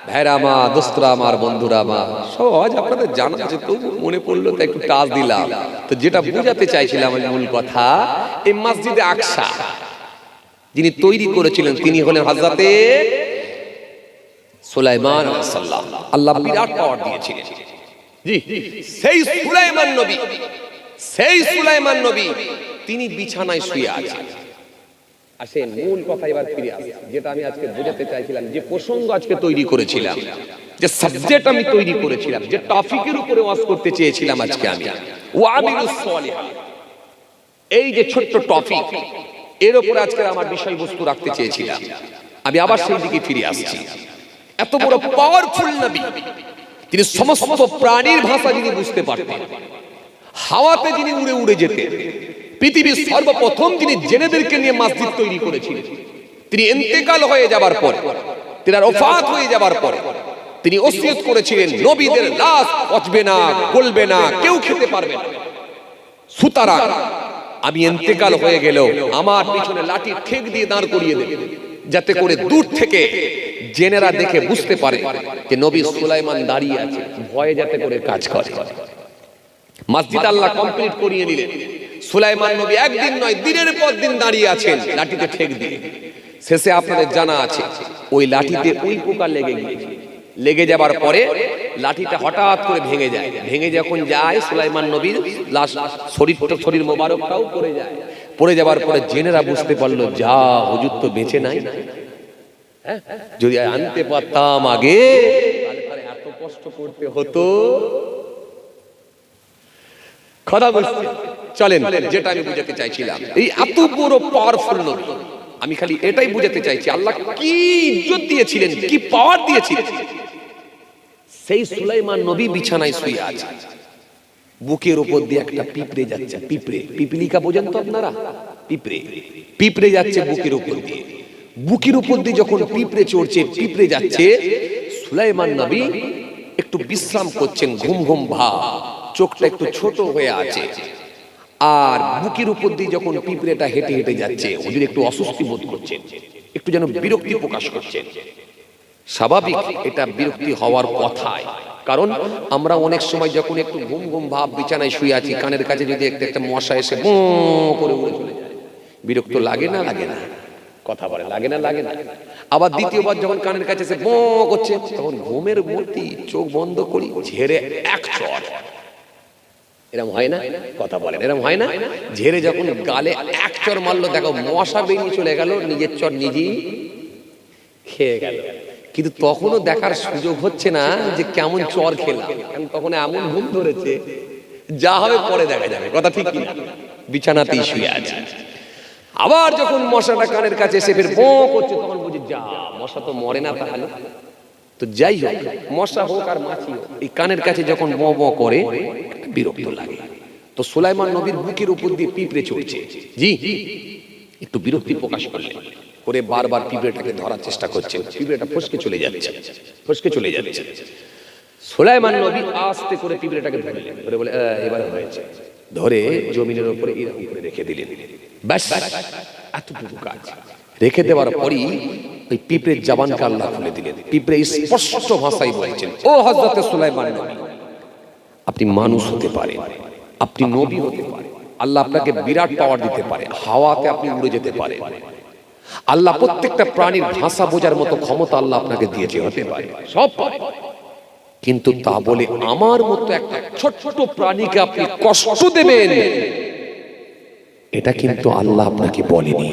ভাইরা আমার, দোস্তরা আমার, বন্ধুরা আমার, সহজ আপনাদের জানা আছে, তবু মনে পড়লো তো একটু টাচ দিলাম। তো যেটা বুঝাতে চাইছিলাম ওই মূল কথা, এই মসজিদে আকসা যিনি তৈরি করেছিলেন তিনি হলেন হযরতে সুলাইমান আলাইহিস সালাম আল্লাহ বিরাট পাওয়ার দিয়েছিলেন। জি, সেই সুলাইমান নবী তিনি বিছানায় শুয়ে আছেন। আসেন মূল কথা এবার ফিরে আসি, যেটা আমি আজকে বোঝাতে চাইছিলাম, যে প্রসঙ্গ আজকে তৈরি করেছিলাম, যে সাবজেক্ট আমি তৈরি করেছিলাম, যে টপিকের উপরে ওয়াজ করতে চেয়েছিলাম আজকে আমি, ওয়াবিলুস সালিহা, এই যে ছোট্ট টপিক, এর উপরে আজকে আমার বিষয়বস্তু রাখতে চেয়েছিলাম। আমি আবার সেই দিকে ফিরে আসছি। এত বড় পাওয়ারফুল নবী, তিনি সমস্ত প্রাণীর ভাষা যিনি বুঝতে পারতেন, হাওয়াতে যিনি উড়ে উড়ে যেতেন, পৃথিবীর সর্বপ্রথম তিনি জেনেদেরকে নিয়ে মসজিদ তৈরি করেছিলেন। তিনি ইন্তেকাল হয়ে যাবার পর, তিনার ওফাত হয়ে যাবার পর তিনি ওসিয়ত করেছিলেন, নবীদের লাশ পচবে না, গলবে না, কেউ খেতে পারবে না। সুতরাং আমি ইন্তেকাল হয়ে গেলেও আমার পিছনে লাঠি ঠেক দিয়ে দাঁড় করিয়ে দেবে, যাতে করে দূর থেকে জেনেরা দেখে বুঝতে পারে যে নবী সুলাইমান দাঁড়িয়ে আছে, ভয়ে যাতে করে কাজ করে। মসজিদ আল্লাহ কমপ্লিট করিয়ে নিলেন। সুলাইমান নবী একদিন নয়, দিনের পর দিন দাঁড়িয়ে আছেন লাঠিতে ঠেক দিয়ে। শেষে আপনাদের জানা আছে ওই লাঠিতে ওই পোকা লেগে গিয়েছে। লেগে যাবার পরে লাঠিটা হঠাৎ করে ভেঙে যায়। ভেঙে যখন যায়, সুলাইমান নবীর লাশ, শরীর মোবারকটাও পড়ে যায়। পড়ে যাবার পরে জেনেরা বুঝতে পারলো, যা হুজুর তো বেঁচে নাই, যদি আনতে পারতাম আগে তাহলে এত কষ্ট করতে হতো। কথা বলছি, চলেন যেটা আমি বুঝাতে চাইছিলাম, এই এত বড় পাওয়ারফুল নবী, আমি খালি এটাই বুঝাতে চাইছি আল্লাহ কি ইজ্জত দিয়েছিলেন, কি পাওয়ার দিয়েছিলেন। সেই সুলাইমান নবী বিছানায় শুয়ে আছে, বুকের উপর দিয়ে একটা পিঁপড়ে যাচ্ছে। পিপিলিকা বোঝেন তো আপনারা? পিঁপড়ে যাচ্ছে বুকের উপর দিয়ে। বুকের উপর দিয়ে যখন পিঁপড়ে চড়ছে, পিঁপড়ে যাচ্ছে, সুলাইমান নবী একটু বিশ্রাম করছেন, ঘুম ঘুম ভাব, চোখটা একটু ছোট হয়ে আছে। আর বুকের উপর দিয়ে যখন পিঁপড়েটা হেঁটে হেঁটে যাচ্ছে, হুজুর একটু অস্বস্তি বোধ করছেন, একটু যেন বিরক্তি প্রকাশ করছেন। স্বাভাবিক, এটা বিরক্তি হওয়ার কথাই, কারণ আমরা অনেক সময় যখন একটু ঘুম ঘুম ভাব বিছানায় শুয়ে আছি, কানের কাছে যদি একটা মশা এসে বঁ করে উড়ে চলে যায়, বিরক্ত লাগে না? লাগে না? কথা বলে লাগে না? লাগে না? আবার দ্বিতীয়বার যখন কানের কাছে এসে বঁ করছে, তখন ঘুমের মধ্যে চোখ বন্ধ করি, ঝেড়ে এক চড়। এরকম হয় না? কথা বলেন, এরকম হয় না? ঝেড়ে যখন গালে এক চড় মারলো, দেখো মশা বেরিয়ে চলে গেল, নিজের চড় নিজেই খেয়ে গেল। কিন্তু তখনও দেখার সুযোগ হচ্ছে না যে কেমন চর খেলাম, কারণ তখন এমন ঘুম ধরেছে, যা হবে পরে দেখা যাবে। কথা ঠিক কি? বিছানাতেই শুয়ে আছে। আবার যখন মশাটা কানের কাছে এসে ফের বঁ করছে, তখন বুঝি যা, মশা তো মরে না তাহলে। তো যাই হোক, মশা হোক আর মাছি হোক, এই কানের কাছে যখন বঁ বঁ করে বিরক্ত লাগে। তো সুলাইমান নবীর বুকের উপর দিয়ে পিঁপড়ে চড়ছে, জি একটু বিরক্তি প্রকাশ করলেন, করে বারবার পিঁপড়েটাকে ধরার চেষ্টা করছেন। পিঁপড়েটা ফসকে চলে যাচ্ছে। সুলাইমান নবী আস্তে করে পিঁপড়েটাকে ধরলেন, ধরে বলে এবারে হয়েছে, ধরে জমিনের উপরে এরকম করে রেখে দিলেন। ব্যাস, এতটুকু কাজ রেখে দেওয়ার পরই ওই পিঁপড়ের জবানকে আল্লাহ খুলে দিলেন। পিঁপড়ে স্পষ্ট ভাষায় বলছেন, ও হযরত সুলাইমান নবী, আপনি মানুষ হতে পারেন, আপনি নবী হতে পারেন, আল্লাহ আপনাকে বিরাট পাওয়ার দিতে পারে, হাওয়াতে আপনি উড়ে যেতে পারেন, আল্লাহ প্রত্যেকটা প্রাণীর ভাষা বোঝার মতো ক্ষমতা আল্লাহ আপনাকে দিয়েছে, হতে পারে, সব পারে। কিন্তু তা বলে আমার মতো একটা ছোট্ট প্রাণীকে আপনি কষ্ট দেবেন, এটা কিন্তু আল্লাহ আপনাকে বলেনি।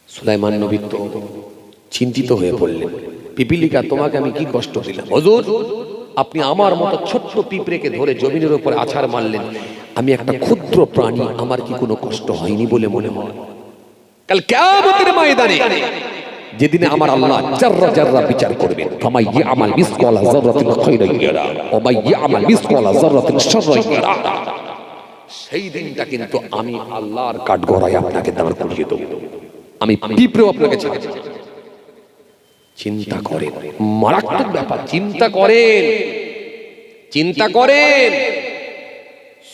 সুলাইমান নবী তো চিন্তিত হয়ে পড়লেন, পিপিলিকা তোমাকে আমি কি কষ্ট দিলাম? হুজুর, আপনি আমার মতো ছোট্ট পিঁপড়েকে ধরে জমিনের উপর আছাড় মারলেন, আমি একটা ক্ষুদ্র প্রাণী, আমার কি কোনো কষ্ট হয়নি বলে মনে হয়? কাল কিয়ামতের ময়দানে যেদিনে আমার আল্লাহ জাররা জাররা বিচার করবেন, ফামাই ইয়ামাল মিসকালা যাররাতিন খায়রান ইয়ারা ওয়া মাই ইয়ামাল মিসকালা যাররাতিন শাররান ইয়ারা, সেই দিনটা কিন্তু আমি আল্লাহর কাঠগড়ায় আপনাকে দাঁড় করিয়ে দেব, আমি পিঁপড়েও আপনাকে ছেড়ে দেব। চিন্তা করেন, মারাত্মক ব্যাপার। চিন্তা করেন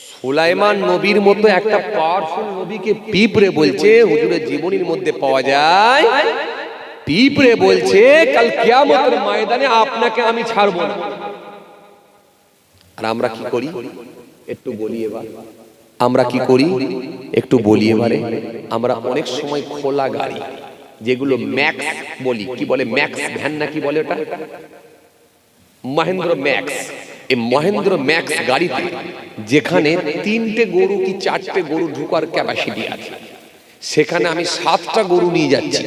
সুলাইমান নবীর মতো একটা পাওয়ারফুল নবীকে পিঁপড়ে বলছে, হুজুরের জীবনীর মধ্যে পাওয়া যায়, পিঁপড়ে বলছে কাল কিয়ামতের ময়দানে আপনাকে আমি ছাড়ব না। আর আমরা কি করি একটু বলি এবার, আমরা কি করি একটু বলি এবারে। আমরা অনেক সময় খোলা গাড়ি, যেগুলো ম্যাক্স বলি, কি বলে ম্যাক্স ভ্যান না কি বলে ওটা, মহেন্দ্র ম্যাক্স। এই মহেন্দ্র ম্যাক্স গাড়িতে যেখানে 3টে গরু কি 4টে গরু ঢুকার ক্যাপাসিটি আছে, সেখানে আমি 7টা গরু নিয়ে যাচ্ছি,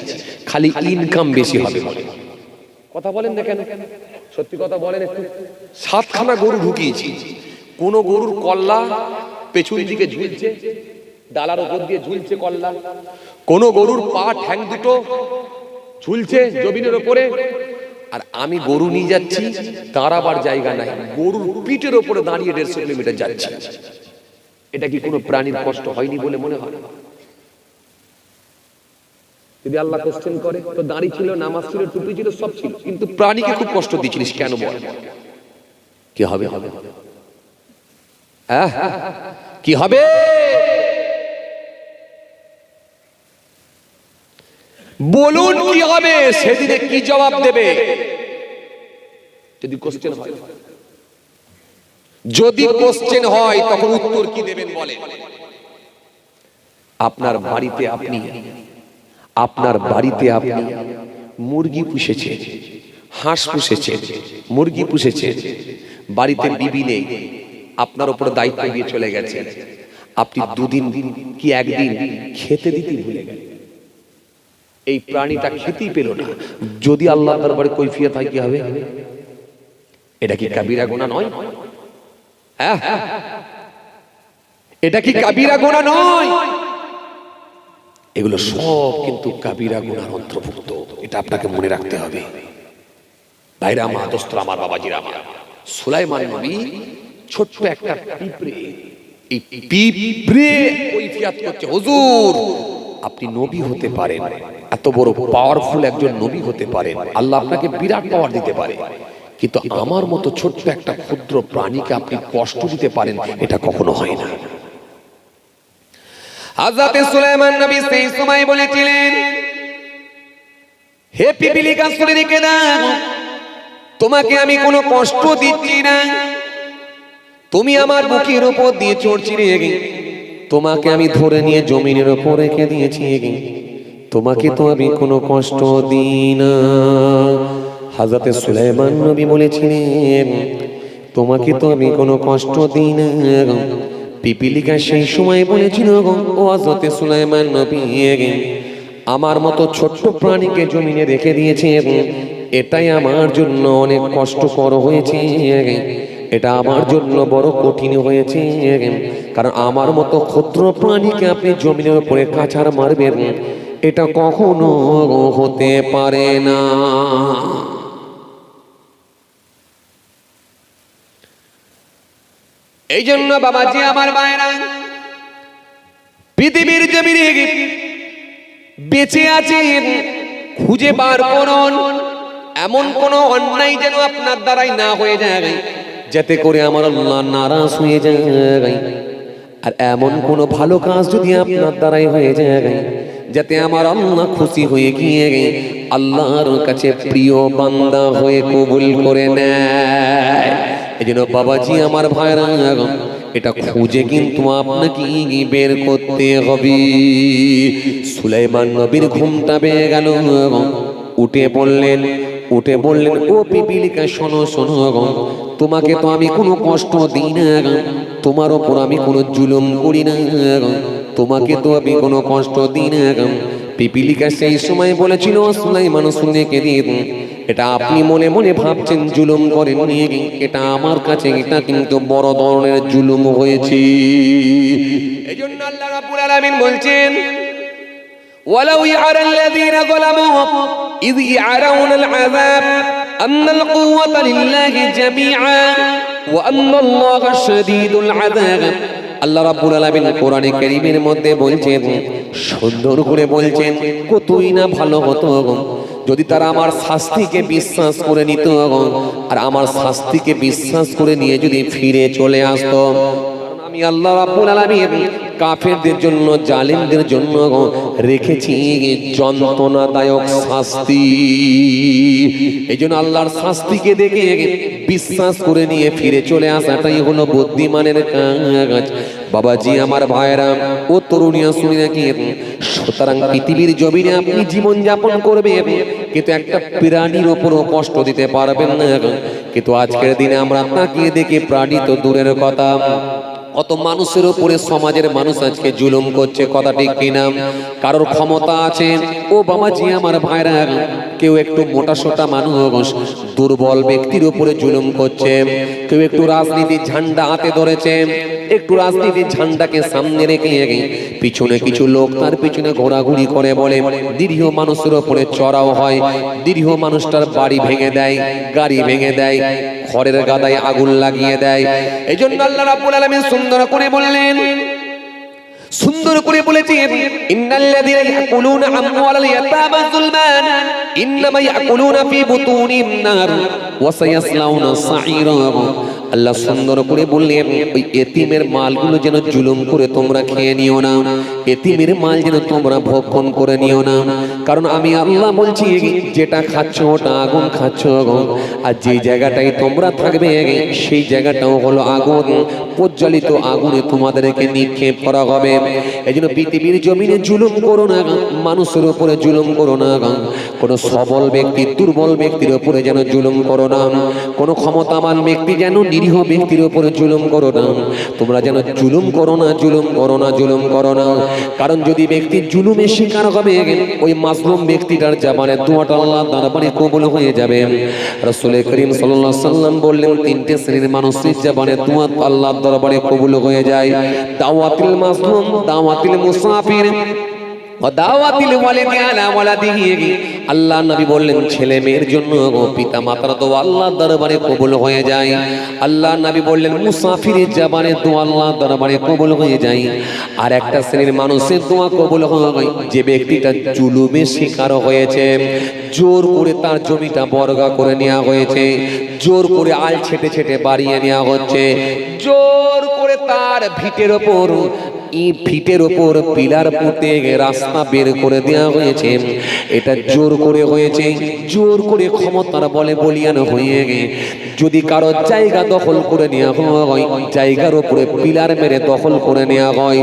খালি ইনকাম বেশি হবে বলে। কথা বলেন না কেন, সত্যি কথা বলেন একটু। 7খানা গরু ঢুকিয়েছি, কোন গরুর কল্লা পেছন দিকে ঝুলছে, ডালার উপর দিয়ে ঝুলছে কল্লা, কোন গরুর পা ঠ্যাং দুটো ঝুলছে জমিনের উপরে, আর আমি গরু নিয়ে যাচ্ছি দাঁড়াবার জায়গা নাই, গরুর পিঠের উপরে দাঁড়িয়ে 150 কিলোমিটার যাচ্ছি। এটা কি কোনো প্রাণীর কষ্ট হয়নি বলে মনে হয়? যদি আল্লাহ কোশ্চেন করে, তো দাঁড়ি ছিল, নামাজ ছিল, টুপি ছিল, সব ছিল, কিন্তু প্রাণীকে খুব কষ্ট দিচ্ছিলিস কেন বল? কি হবে? কি হবে? বলুন কি হবে? সেদিনে কি জবাব দেবে যদি কোশ্চেন হয়? যদি কোশ্চেন হয় তখন উত্তর কি দেবেন বলে? আপনার বাড়িতে আপনি মুরগি পুষেছেন, হাঁস পুষেছেন, মুরগি পুষেছেন, বাড়িতে বিবি নেই, আপনার উপর দায়িত্ব দিয়ে চলে গেছে, আপনি 2 দিন কি 1 দিন খেতে দিতে ভুলে গেলেন, এই প্রাণীটা খেতেই পেল না, যদি আল্লাহর দরবারে কৈফিয়ত হয় কি হবে? এটা কি কাবিরা গুনাহ নয়? হ্যাঁ, এটা কি কাবিরা গুনাহ নয়? এগুলো সব কিন্তু কাবিরা গুনার অন্তর্ভুক্ত, এটা আপনাকে মনে রাখতে হবে। ভাইরা আমার, দোস্তরা আমার, বাবাজিরা আমার, সুলাইমান নবী ছোট্ট একটা পিঁপড়ে, এই পিঁপড়ে কৈফিয়ত করছে, হুজুর আপনি নবী হতে পারেন, এত বড় পাওয়ারফুল একজন নবী হতে পারেন, আল্লাহ আপনাকে বিরাট পাওয়ার দিতে পারে, কিন্তু আমার মতো ছোট্ট একটা ক্ষুদ্র প্রাণীকে আপনি কষ্ট দিতে পারেন, এটা কখনো হয় না। হযরত সুলাইমান নবী সেই সময় বলেছিলেন, হে পিপীলিকা শুনে রেখে দাও, তোমাকে আমি কোনো কষ্ট দিচ্ছি না, তুমি আমার বুকের উপর দিয়ে চড়ছিলে, তোমাকে আমি ধরে নিয়ে জমিনের উপর রেখে দিয়েছি, তোমাকে তো আমি কোনো কষ্ট দিই না। হযরত সুলাইমান নবী বলেছিলেন, তোমাকে তো আমি কোনো কষ্ট দিই না। পিপীলিকা সেই সময় বলেছিল, ও হযরত সুলাইমান নবী, আমার মতো ছোট্ট প্রাণীকে জমিনে রেখে দিয়েছে, এটাই আমার জন্য অনেক কষ্টকর হয়েছে, এটা আমার জন্য বড় কঠিন হয়েছে, কারণ আমার মতো ক্ষুদ্র প্রাণীকে আপনি জমিনের উপরে কাছাড় মারবেন, এটা কখনো হতে পারে না। এই জন্য বাবাজি আমার ভাইরা, পৃথিবীর জমিনে বেঁচে আছেন, খুঁজে বার করুন এমন কোন অন্যায় যেন আপনার দ্বারাই না হয়ে যায়, যাতে করে আমার আল্লাহ নারাজ হয়ে যায়, আর এমন কোন ভালো কাজ যদি আপনার দ্বারাই হয়ে যায়, যাতে আমার আল্লাহ খুশি হয়ে গিয়ে আল্লাহর কাছে প্রিয় বান্দা হয়ে কবুল করে নেয়। এজন্য বাবাজি আমার ভাইরা, এটা খুঁজে কিন্তু আপনাকে বের করতে হবে। সুলাইমান নবীর ঘুমটা ভেঙে গেল, উঠে বললেন, ও পিপীলিকা শোনো, তোমাকে তো আমি কোনো কষ্ট দিই না, তোমার ওপর আমি কোনো জুলুম করি না, তোমাকে তো আমি কোনো কষ্ট দিই না। পিপীলিকা সেই সময় বলেছিল, সুলাইমান শুনে কে দিন, এটা আপনি মনে মনে ভাবছেন জুলুম করেন, এটা আমার কাছে এটা কিন্তু বড় ধরনের জুলুম হয়েছে। এজন্য আল্লাহ রাব্বুল আলামিন বলছেন, ওয়ালাউ ইয়ারাল্লাযীনা যালামু ইয ইয়ারাউনাল আযাব আন্নাল কুওয়াতা লিল্লাহি জামিআ ওয়া আন্নাল্লাহা শাদীদুল আযাব। আল্লাহ রাব্বুল আলামিন কোরআনে কারীমের মধ্যে বলছেন, সুন্দর করে বলছেন, কতই না ভালো হতো যদি তারা আমার শাস্তিকে বিশ্বাস করে নিত, আর আমার শাস্তিকে বিশ্বাস করে নিয়ে যদি ফিরে চলে আসতো। আমি আল্লাহ রাব্বুল আলামিন কাফেরদের জন্য, জালিমদের জন্য রেখেছি যন্ত্রণাদায়ক শাস্তি। এই জন্য আল্লাহর শাস্তিকে দেখে বিশ্বাস করে নিয়ে ফিরে চলে আসাটাই হলো বুদ্ধিমানের কাজ। বাবাজি আমার ভাইরা ও তরুণীরা শুনে নাকি, সুতরাং পৃথিবীর জমিনে আপনি জীবন যাপন করবেন, কিন্তু একটা প্রাণীর ওপরও কষ্ট দিতে পারবেন না। কিন্তু আজকের দিনে আমরা তাকিয়ে দেখি, প্রাণী তো দূরের কথা, কত মানুষের উপরে সমাজের মানুষ আজকে জুলুম করছে, কথা ঠিক কিনা? কারোর ক্ষমতা আছে, ও বাবাজি আমার ভাইরা, কেউ একটু মোটা সোটা মানুষ দুর্বল ব্যক্তির উপরে জুলুম করছে, কেউ একটু রাজনীতির ঝান্ডা হাতে ধরেছে, একটু রাজনীতির ঝান্ডাকে সামনে রেখে পিছনে কিছু লোক তার পিছনে ঘোরাঘুরি করে, বলে নিরীহ মানুষের উপরে চড়াও হয়, নিরীহ মানুষটার বাড়ি ভেঙে দেয়, গাড়ি ভেঙে দেয়, খড়ের গাদায় আগুন লাগিয়ে দেয়। এই জন্য আল্লাহ রাব্বুল আলামিন সুন্দর করে বললেন, সুন্দর করে বলেছেন, ইন্নাল্লাযীনা ইয়াকুলুনা আমওয়ালাল ইয়াতামা যুলমান ইন্নামা ইয়াকুলুনা ফি বুতুনিহিম নার ওয়া সায়াসলাউনা সাঈরা। আল্লাহ সুন্দর করে বললেন, ওই এতিমের মালগুলো যেন জুলুম করে তোমরা খেয়ে নিও না, এতিমের মাল যেন তোমরা ভক্ষণ করে নিও না, কারণ আমি আল্লাহ বলছি, যেটা খাচ্ছ ওটা আগুন খাচ্ছ, আর যে জায়গাটাই তোমরা থাকবে সেই জায়গাটাও হলো আগুন, প্রজ্বলিত আগুনে তোমাদেরকে নিক্ষেপ করা হবে। এই জন্য পৃথিবীর জমিনে জুলুম করো না, মানুষের উপরে জুলুম করো না, কোনো সবল ব্যক্তি দুর্বল ব্যক্তির উপরে যেন জুলুম করো না, কোনো ক্ষমতাবান ব্যক্তি যেন নিরীহ ব্যক্তির উপরে জুলুম করো না, তোমরা যেন জুলুম করো না, জুলুম করো না, জুলুম করো না। কারণ যদি ব্যক্তি জুলুমের শিকার হবে, ওই মাজলুম ব্যক্তিটার জবানে দোয়াটা আল্লাহর দরবারে কবুল হয়ে যাবে। রাসূল করিম সাল্লাল্লাহু আলাইহি ওয়াসাল্লাম বললেন, তিনটে শ্রেণীর মানুষের জবানে দোয়া আল্লাহর দরবারে কবুল হয়ে যায়, দাওয়াতুল মাজলুম, দাওয়াতুল মুসাফির, দাওয়াতুল ওয়ালিদি আলা ওয়ালাদিহি। আল্লাহ নবী বললেন, ছেলে মেয়ের জন্য পিতা মাতার দোয়া আল্লাহর দরবারে কবুল হয়ে যায়। আল্লাহ নবী বললেন, মুসাফিরের জবানে দোয়া আল্লাহর দরবারে কবুল হয়ে যায়। আর একটা শ্রেণীর মানুষের দোয়া কবুল হয়, যে ব্যক্তিটা জুলুমের শিকার হয়েছে, জোর করে তার জমিটা বর্গা করে নেওয়া হয়েছে, জোর করে আল ছেটে ছেটে বাড়িয়ে নেওয়া হচ্ছে, জোর করে তার ভিটের ওপর ফিটের ওপর পিলার পুঁতে রাস্তা বের করে দেওয়া হয়েছে, এটা জোর করে হয়েছে, জোর করে ক্ষমতার বলে বলিয়ান হয়ে যদি কারো জায়গা দখল করে নেওয়া হয়, জায়গার উপরে পিলার মেরে দখল করে নেওয়া হয়,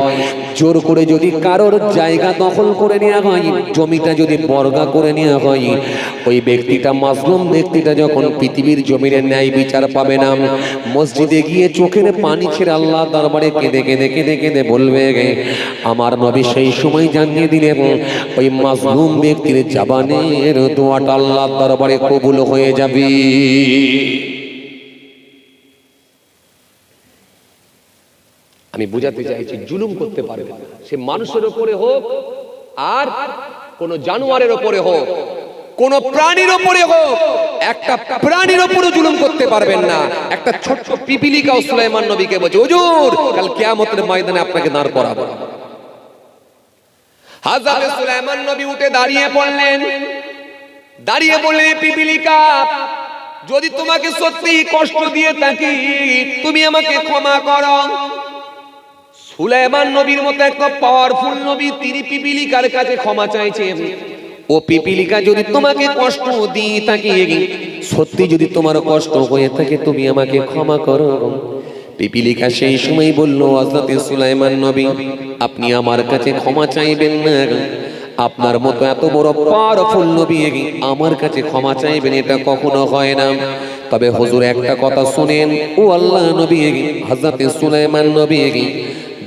জোর করে যদি কারোর জায়গা দখল করে নেওয়া হয়, জমিটা যদি বর্গা করে নেওয়া হয়, ওই ব্যক্তিটা মাজলুম ব্যক্তিটা যখন পৃথিবীর জমিনে ন্যায় বিচার পাবে না, মসজিদে গিয়ে চোখের পানি ছেড়ে আল্লাহ দরবারে কেঁদে কেঁদে কেঁদে কেঁদে বলবে, আমার নবী সেই সময় জানিয়ে দিলেন, ওই মাজলুম ব্যক্তির জবানের দোয়াটা আল্লাহর দরবারে কবুল হয়ে যাবে। আমি বুঝাতে চাইছি, জুলুম করতে পারবে না, সে মানুষের উপরে হোক আর কোন জানোয়ারের উপরে হোক, কোন প্রাণীর উপরে হোক, একটা প্রাণীর উপরে জুলুম করতে পারবেন না। একটা ছোট্ট পিপিলিকাও সুলাইমান নবীকে বলছে, হুজুর কাল কিয়ামতের ময়দানে আপনাকে দাঁড় করাবো। হযরত সুলাইমান নবী উঠে দাঁড়িয়ে পড়লেন, দাঁড়িয়ে বললেন, পিপিলিকা যদি তোমাকে সত্যি কষ্ট দিয়ে থাকি তুমি আমাকে ক্ষমা করো। সুলাইমান নবীর মতো একটা পাওয়ারফুল নবী, তিনি পিপিলিকার কাছে ক্ষমা চাইছেন, ও পিপিলিকা যদি তোমাকে কষ্ট দিয়ে থাকি, সত্যি যদি তোমার কষ্ট হয়ে থাকে তুমি আমাকে ক্ষমা করো। পিপিলিকা সেই সময় বলল, হযরত সুলাইমান নবী আপনি আমার কাছে ক্ষমা চাইবেন না, আপনার মতো এত বড় পাওয়ারফুল নবী আমার কাছে ক্ষমা চাইবেন, এটা কখনো হয় না। তবে হুজুর একটা কথা শুনেন, ও আল্লাহ নবী হযরত সুলাইমান নবী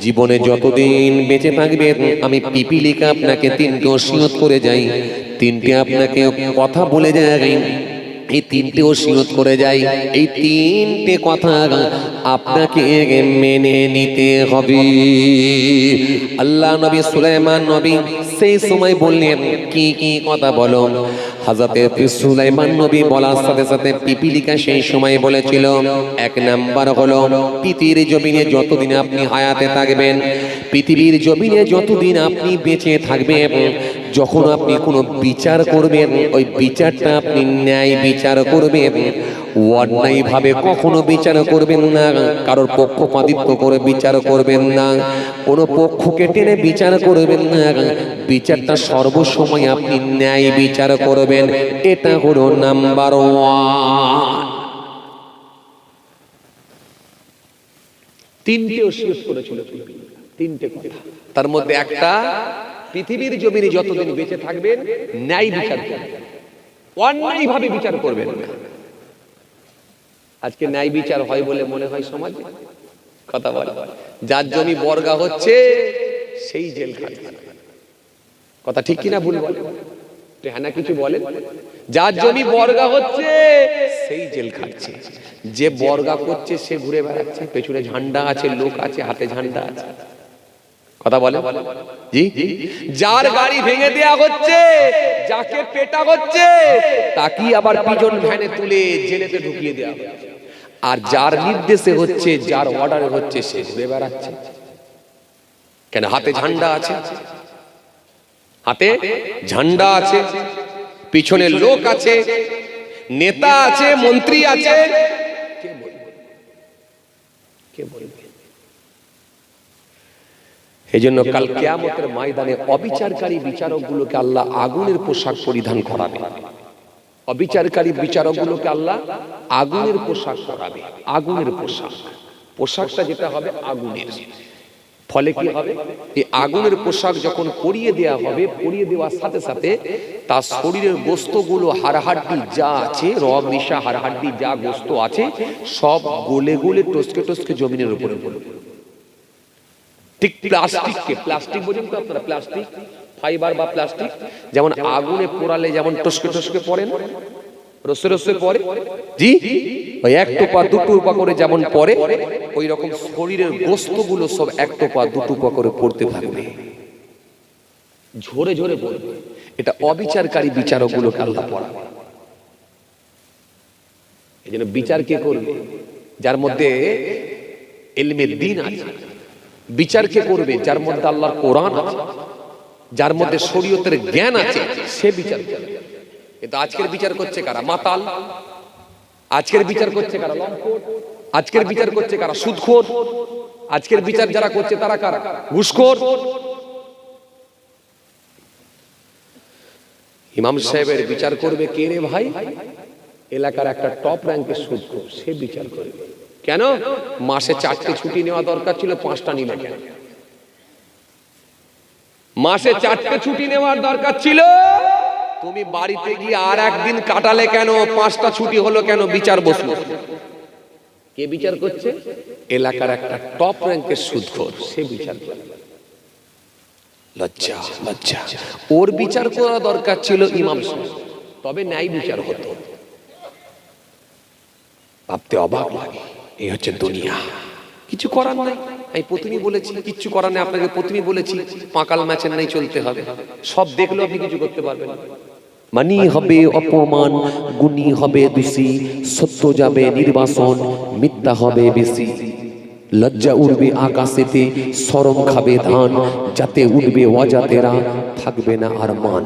জীবনে যতদিন বেঁচে থাকবেন, আমি পিপিলিকা আপনাকে তিনটে ওসিয়ত করে যাই, তিনটে আপনাকে কথা বলে যাই, এই তিনটে ওসিয়ত করে যাই, এই তিনটে কথা আপনাকে মেনে নিতে হবে। আল্লাহ নবী সুলাইমান নবী সেই সময় বললেন, কি কি কথা বলো? হযরত সুলাইমান নবী বলার সাথে সাথে পিপিলিকা সেই সময় বলেছিল, এক নাম্বার হলো পৃথিবীর জমিনে যতদিন আপনি হায়াতে থাকবেন, পৃথিবীর জমিনে যতদিন আপনি বেঁচে থাকবেন, যখন আপনি কোনো বিচার করবেন, ওই বিচারটা আপনি ন্যায় বিচার করবেন, অন্যায় ভাবে কখনো বিচার করবেন না, কারোর পক্ষপাতিত্ব করে বিচার করবেন না, কোনো পক্ষকে টেনে বিচার করবেন না, বিচারটা সর্বসময় আপনি ন্যায় বিচার করবেন, এটা হলো নাম্বার 1। তিনটে ওসিয়ত করেছিল, তিনটে কথা। তার মধ্যে একটা, পৃথিবীর জমিনে যতদিন বেঁচে থাকবেন ন্যায় বিচার করবেন, অন্যায় ভাবে বিচার করবেন না। আজকে ন্যায় বিচার হয় বলে মনে হয় সমাজে? কথা বলে, যার জমি বর্গা হচ্ছে সেই জেল খাটছে। কথা ঠিক কিনা ভুল বলে? হ্যাঁ না কিছু বলেন? যার জমি বর্গা হচ্ছে সেই জেল খাটছে, যে বর্গা করছে সে ঘুরে বেড়াচ্ছে, পেছনে ঝান্ডা আছে, লোক আছে, হাতে ঝান্ডা আছে। কথা বলে জি? যার গাড়ি ভেঙে দেয়া হচ্ছে, যাকে পেটা হচ্ছে, তাকে আবার পিজন ভ্যানে তুলে জেলেতে ঢুকিয়ে দেয়া হচ্ছে। আর যার নির্দেশে হচ্ছে, যার অর্ডারে হচ্ছে, সে ঘুরে বেড়াচ্ছে। কেন? হাতে ঝান্ডা আছে, হাতে ঝান্ডা আছে, পিছনে লোক আছে, নেতা আছে, মন্ত্রী আছে। কে বলবে? কে বলবে? এই জন্য কাল কিয়ামতের ময়দানে অবিচারকারী বিচারকগুলোকে আল্লাহ আগুনের পোশাক পরিধান করাবে। অবিচারকারী বিচারকগুলোকে আল্লাহ আগুনের পোশাক পরাবে। আগুনের পোশাক, পোশাকটা যেটা হবে আগুনের। ফলে কি হবে? এই আগুনের পোশাক যখন পরিয়ে দেওয়া হবে, পরিয়ে দেওয়ার সাথে সাথে তার শরীরের গোস্তগুলো, হাড়হাড্ডি যা আছে, রগ নিশা হাড়হাড্ডি যা গোস্ত আছে, সব গলে গলে টসকে টসকে জমিনের উপরে পড়বে। ঠিক প্লাস্টিককে, প্লাস্টিক বোঝেন তো আপনারা? প্লাস্টিক, ফাইবার বা প্লাস্টিক যেমন আগুনে পোড়ালে যেমন টসকে টসকে পড়ে না, রসে রসে পড়ে, জি, ওই এক টোপা দু টোপা করে যেমন পড়ে, ওই রকম শরীরের গোস্তগুলো সব এক টোপা দু টোপা করে পড়তে থাকবে, ঝরে ঝরে পড়বে। এটা অবিচারকারী বিচারকগুলোকে আল্লাহ পড়াবে। এই জন্য বিচার কে করবে? যার মধ্যে ইলমে দ্বীন আছে। বিচার কে করবে? যার মধ্যে আল্লাহর কোরআন আছে, যার মধ্যে শরীয়তের জ্ঞান আছে, সে বিচার করবে। কিন্তু আজকের বিচার করছে কারা? মাতাল। আজকের বিচার করছে কারা? লম্পট। আজকের বিচার করছে কারা? সুদখোর। আজকের বিচার যারা করছে তারা কারা? ঘুষখোর। ইমাম সাহেবের বিচার করবে কে রে ভাই? এলাকার একটা টপ র্যাঙ্কের সুদখোর, সে বিচার করবে। কেন? মাসে 4টে ছুটি নেওয়া দরকার ছিল, 5টা নিলে কেন? মাসে 4টে ছুটি নেওয়ার দরকার ছিল, তুমি বাড়িতে গিয়ে আর একদিন কাটালে কেন? 5টা ছুটি হলো কেন? বিচার বসলো। কে বিচার করছে? এলাকার একটা টপ র্যাঙ্কের সুদখোর, সে বিচার করবে। লজ্জা, লজ্জা। ওর বিচার করা দরকার ছিল ইমাম সাহেব, তবে ন্যায় বিচার হতো। ভাবতে অবাক লাগে। এই হচ্ছে দুনিয়া। কিছু করার নাই। আমি প্রথমেই বলেছি, কিচ্ছু করার নেই। আপনাকে প্রথমেই বলেছি, পাকাল ম্যাচের নাই, চলতে হবে। সব দেখলেও আপনি কিছু করতে পারবেন না। মানি হবে অপমান, গুণী হবে দোষী, সত্য যাবে নির্বাসন, মিথ্যা হবে বেশি। লজ্জা উঠবে আকাশেতে, শরম খাবে ধান, যাতে উঠবে অজাতেরা, থাকবে না আর মান।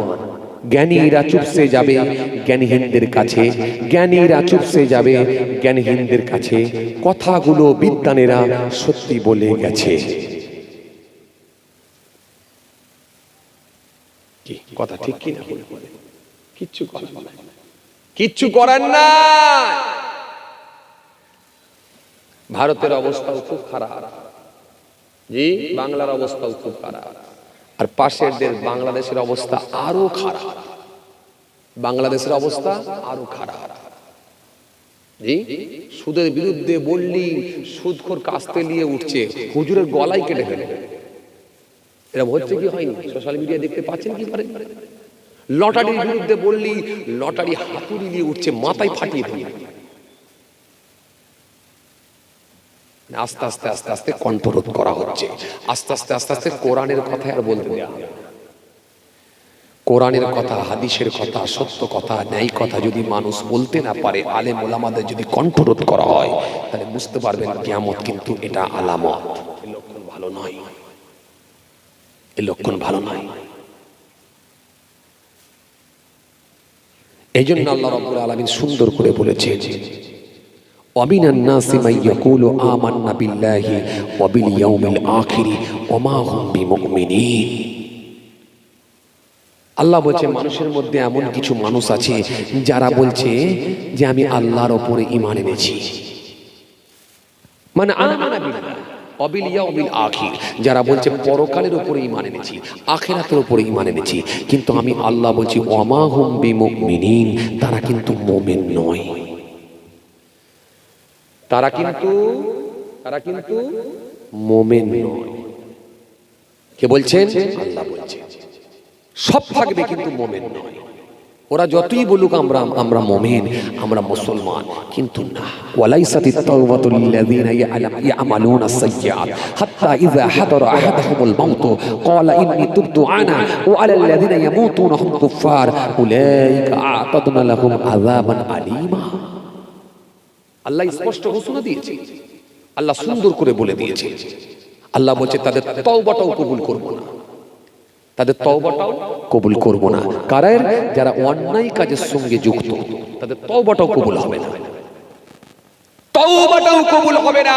জ্ঞানীরা চুপসে যাবে জ্ঞানীহীনদের কাছে, জ্ঞানীরা চুপসে যাবে জ্ঞানীহীনদের কাছে। কথাগুলো বিদ্বানেরা সত্যি বলে গেছে। কি কথা ঠিক কি না? কিচ্ছু করার নাই, কিচ্ছু করার না। ভারতের অবস্থাও খুব খারাপ, জি, বাংলার অবস্থাও খুব খারাপ। আর পাশের দেশ বাংলাদেশের অবস্থা আরো খারাপ। বাংলাদেশের অবস্থা আরো খারাপ, জি। সুদের বিরুদ্ধে বললি সুদখোর কাস্তে নিয়ে উঠছে, হুজুরের গলায় কেটে ফেলে। এরকম হচ্ছে কি হয়নি? সোশ্যাল মিডিয়া দেখতে পাচ্ছেন কি পারেন? লটারির বিরুদ্ধে বললি লটারি হাতুড়ি নিয়ে উঠছে, মাথায় ফাটিয়ে ফেলে। আস্তে আস্তে আস্তে আস্তে কণ্ঠরোধ করা হচ্ছে। আস্তে আস্তে আস্তে আস্তে কোরআনের কথা আর বলতে দেওয়া হবে। কোরআনের কথা, হাদিসের কথা, সত্য কথা, ন্যায় কথা যদি মানুষ বলতে না পারে, আলেম ওলামাদের যদি কণ্ঠরোধ করা হয়, তাহলে বুঝতে পারবেন কিয়ামত কিন্তু এটা আলামত। এই লক্ষণ ভালো নয়, এই লক্ষণ ভালো নয়। এই জন্য আল্লাহ রাব্বুল আলামিন সুন্দর করে বলেছেন, ওয়ামিনান নাসি মান ইয়াকুলু আমান্না বিল্লাহি ওয়া বিল ইয়াউমিল আখির ওয়া মা হুম বিমুমিনিন। আল্লাহ বলছে মানুষের মধ্যে এমন কিছু মানুষ আছে যারা বলছে যে আমি আল্লাহর উপরে ঈমান এনেছি। মানে আমানা বিল্লাহ, অবিল ইয়াউমিল আখির, যারা বলছে পরকালের উপরে ঈমান এনেছি, আখিরাতের উপরে ঈমান এনেছি, কিন্তু আমি আল্লাহ বলছি ওয়ামা হুম বিমুমিনিন, তারা কিন্তু মুমিন নয়। তারা কিন্তু মুমিন নয়। কে বলছেন? আল্লাহ বলছেন। সব থাকবে কিন্তু মুমিন নয়। ওরা যতই বলুক আমরা মুমিন, আমরা মুসলমান, কিন্তু না। ওয়ালাইসাতিত তাওবাতু লিল্লাযিনা ইয়ামালুনা আস-সাইয়্যাত হাত্তা ইযা হাদারা আহাদাহুমুল মাউত ক্বালা ইন্নী তুবতু আনা ওয়া আলাল লাযিনা ইয়ামুতুনা হুম কুফফার উলাইকা আ'তাদনা লাহুম আযাবান আলীমা। আল্লাহ স্পষ্ট ঘোষণা দিয়েছে, আল্লাহ সুন্দর করে বলে দিয়েছে। আল্লাহ বলছে তাদের তওবাটাও কবুল করব না, তাদের তওবাটাও কবুল করব না। কারণ যারা অন্যায় কাজের সঙ্গে যুক্ত, তাদের তওবাটাও কবুল হবে না, তওবাটাও কবুল হবে না।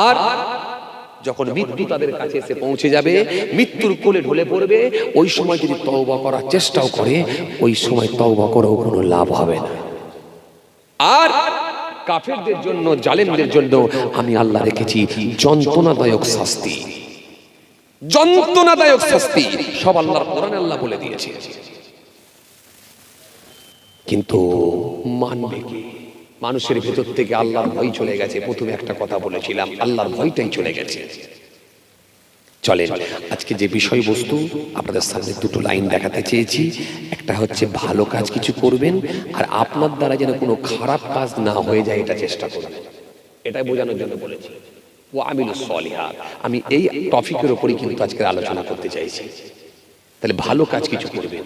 আর যখন মৃত্যু তাদের কাছে এসে পৌঁছে যাবে, মৃত্যুর কোলে ঢলে পড়বে, ওই সময় যদি তওবা করার চেষ্টাও করে, ওই সময় তওবা করেও কোনো লাভ হবে না। আর কাফেরদের জন্য, জালেমদের জন্য আমি আল্লাহ রেখেছি যন্ত্রণাদায়ক শাস্তি, যন্ত্রণাদায়ক শাস্তি। সব আল্লাহর কোরআনে আল্লাহ বলে দিয়েছে, কিন্তু মানবে কি? মানুষের ভেতর থেকে আল্লাহর ভয় চলে গেছে। প্রথমে একটা কথা বলেছিলাম, আল্লাহর ভয়টাই চলে গেছে। চলেন আজকে যে বিষয়বস্তু আপনাদের সামনে দুটো লাইন দেখাতে চেয়েছি। একটা হচ্ছে ভালো কাজ কিছু করবেন, আর আপনার দ্বারা যেন কোনো খারাপ কাজ না হয়ে যায় এটা চেষ্টা করবেন, এটাই বোঝানোর জন্য বলেছি। ও আমিলুস সলিহাত, আমি এই টপিকের উপরই কিন্তু আজকে আলোচনা করতে চাইছি। তাহলে ভালো কাজ কিছু করবেন,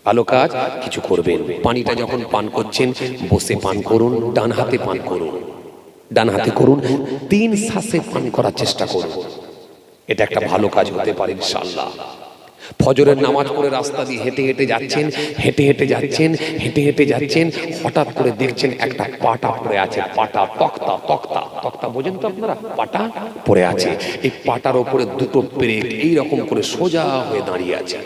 ভালো কাজ কিছু করবেন। পানিটা যখন পান করছেন বসে পান করুন, ডান হাতে পান করুন, ডান হাতে করুন, 3 শ্বাসে পান করার চেষ্টা করুন। এটা একটা ভালো কাজ হতে পারে ইনশাআল্লাহ। ফজরের নামাজ পড়ে রাস্তা দিয়ে হেঁটে হেঁটে যাচ্ছেন, হঠাৎ করে দেখছেন একটা পাটা পড়ে আছে। পাটা, তক্তা বোঝেন তো আপনারা? পাটা পড়ে আছে, এই পাটার উপরে দুটো পেরেক এইরকম করে সোজা হয়ে দাঁড়িয়ে আছে।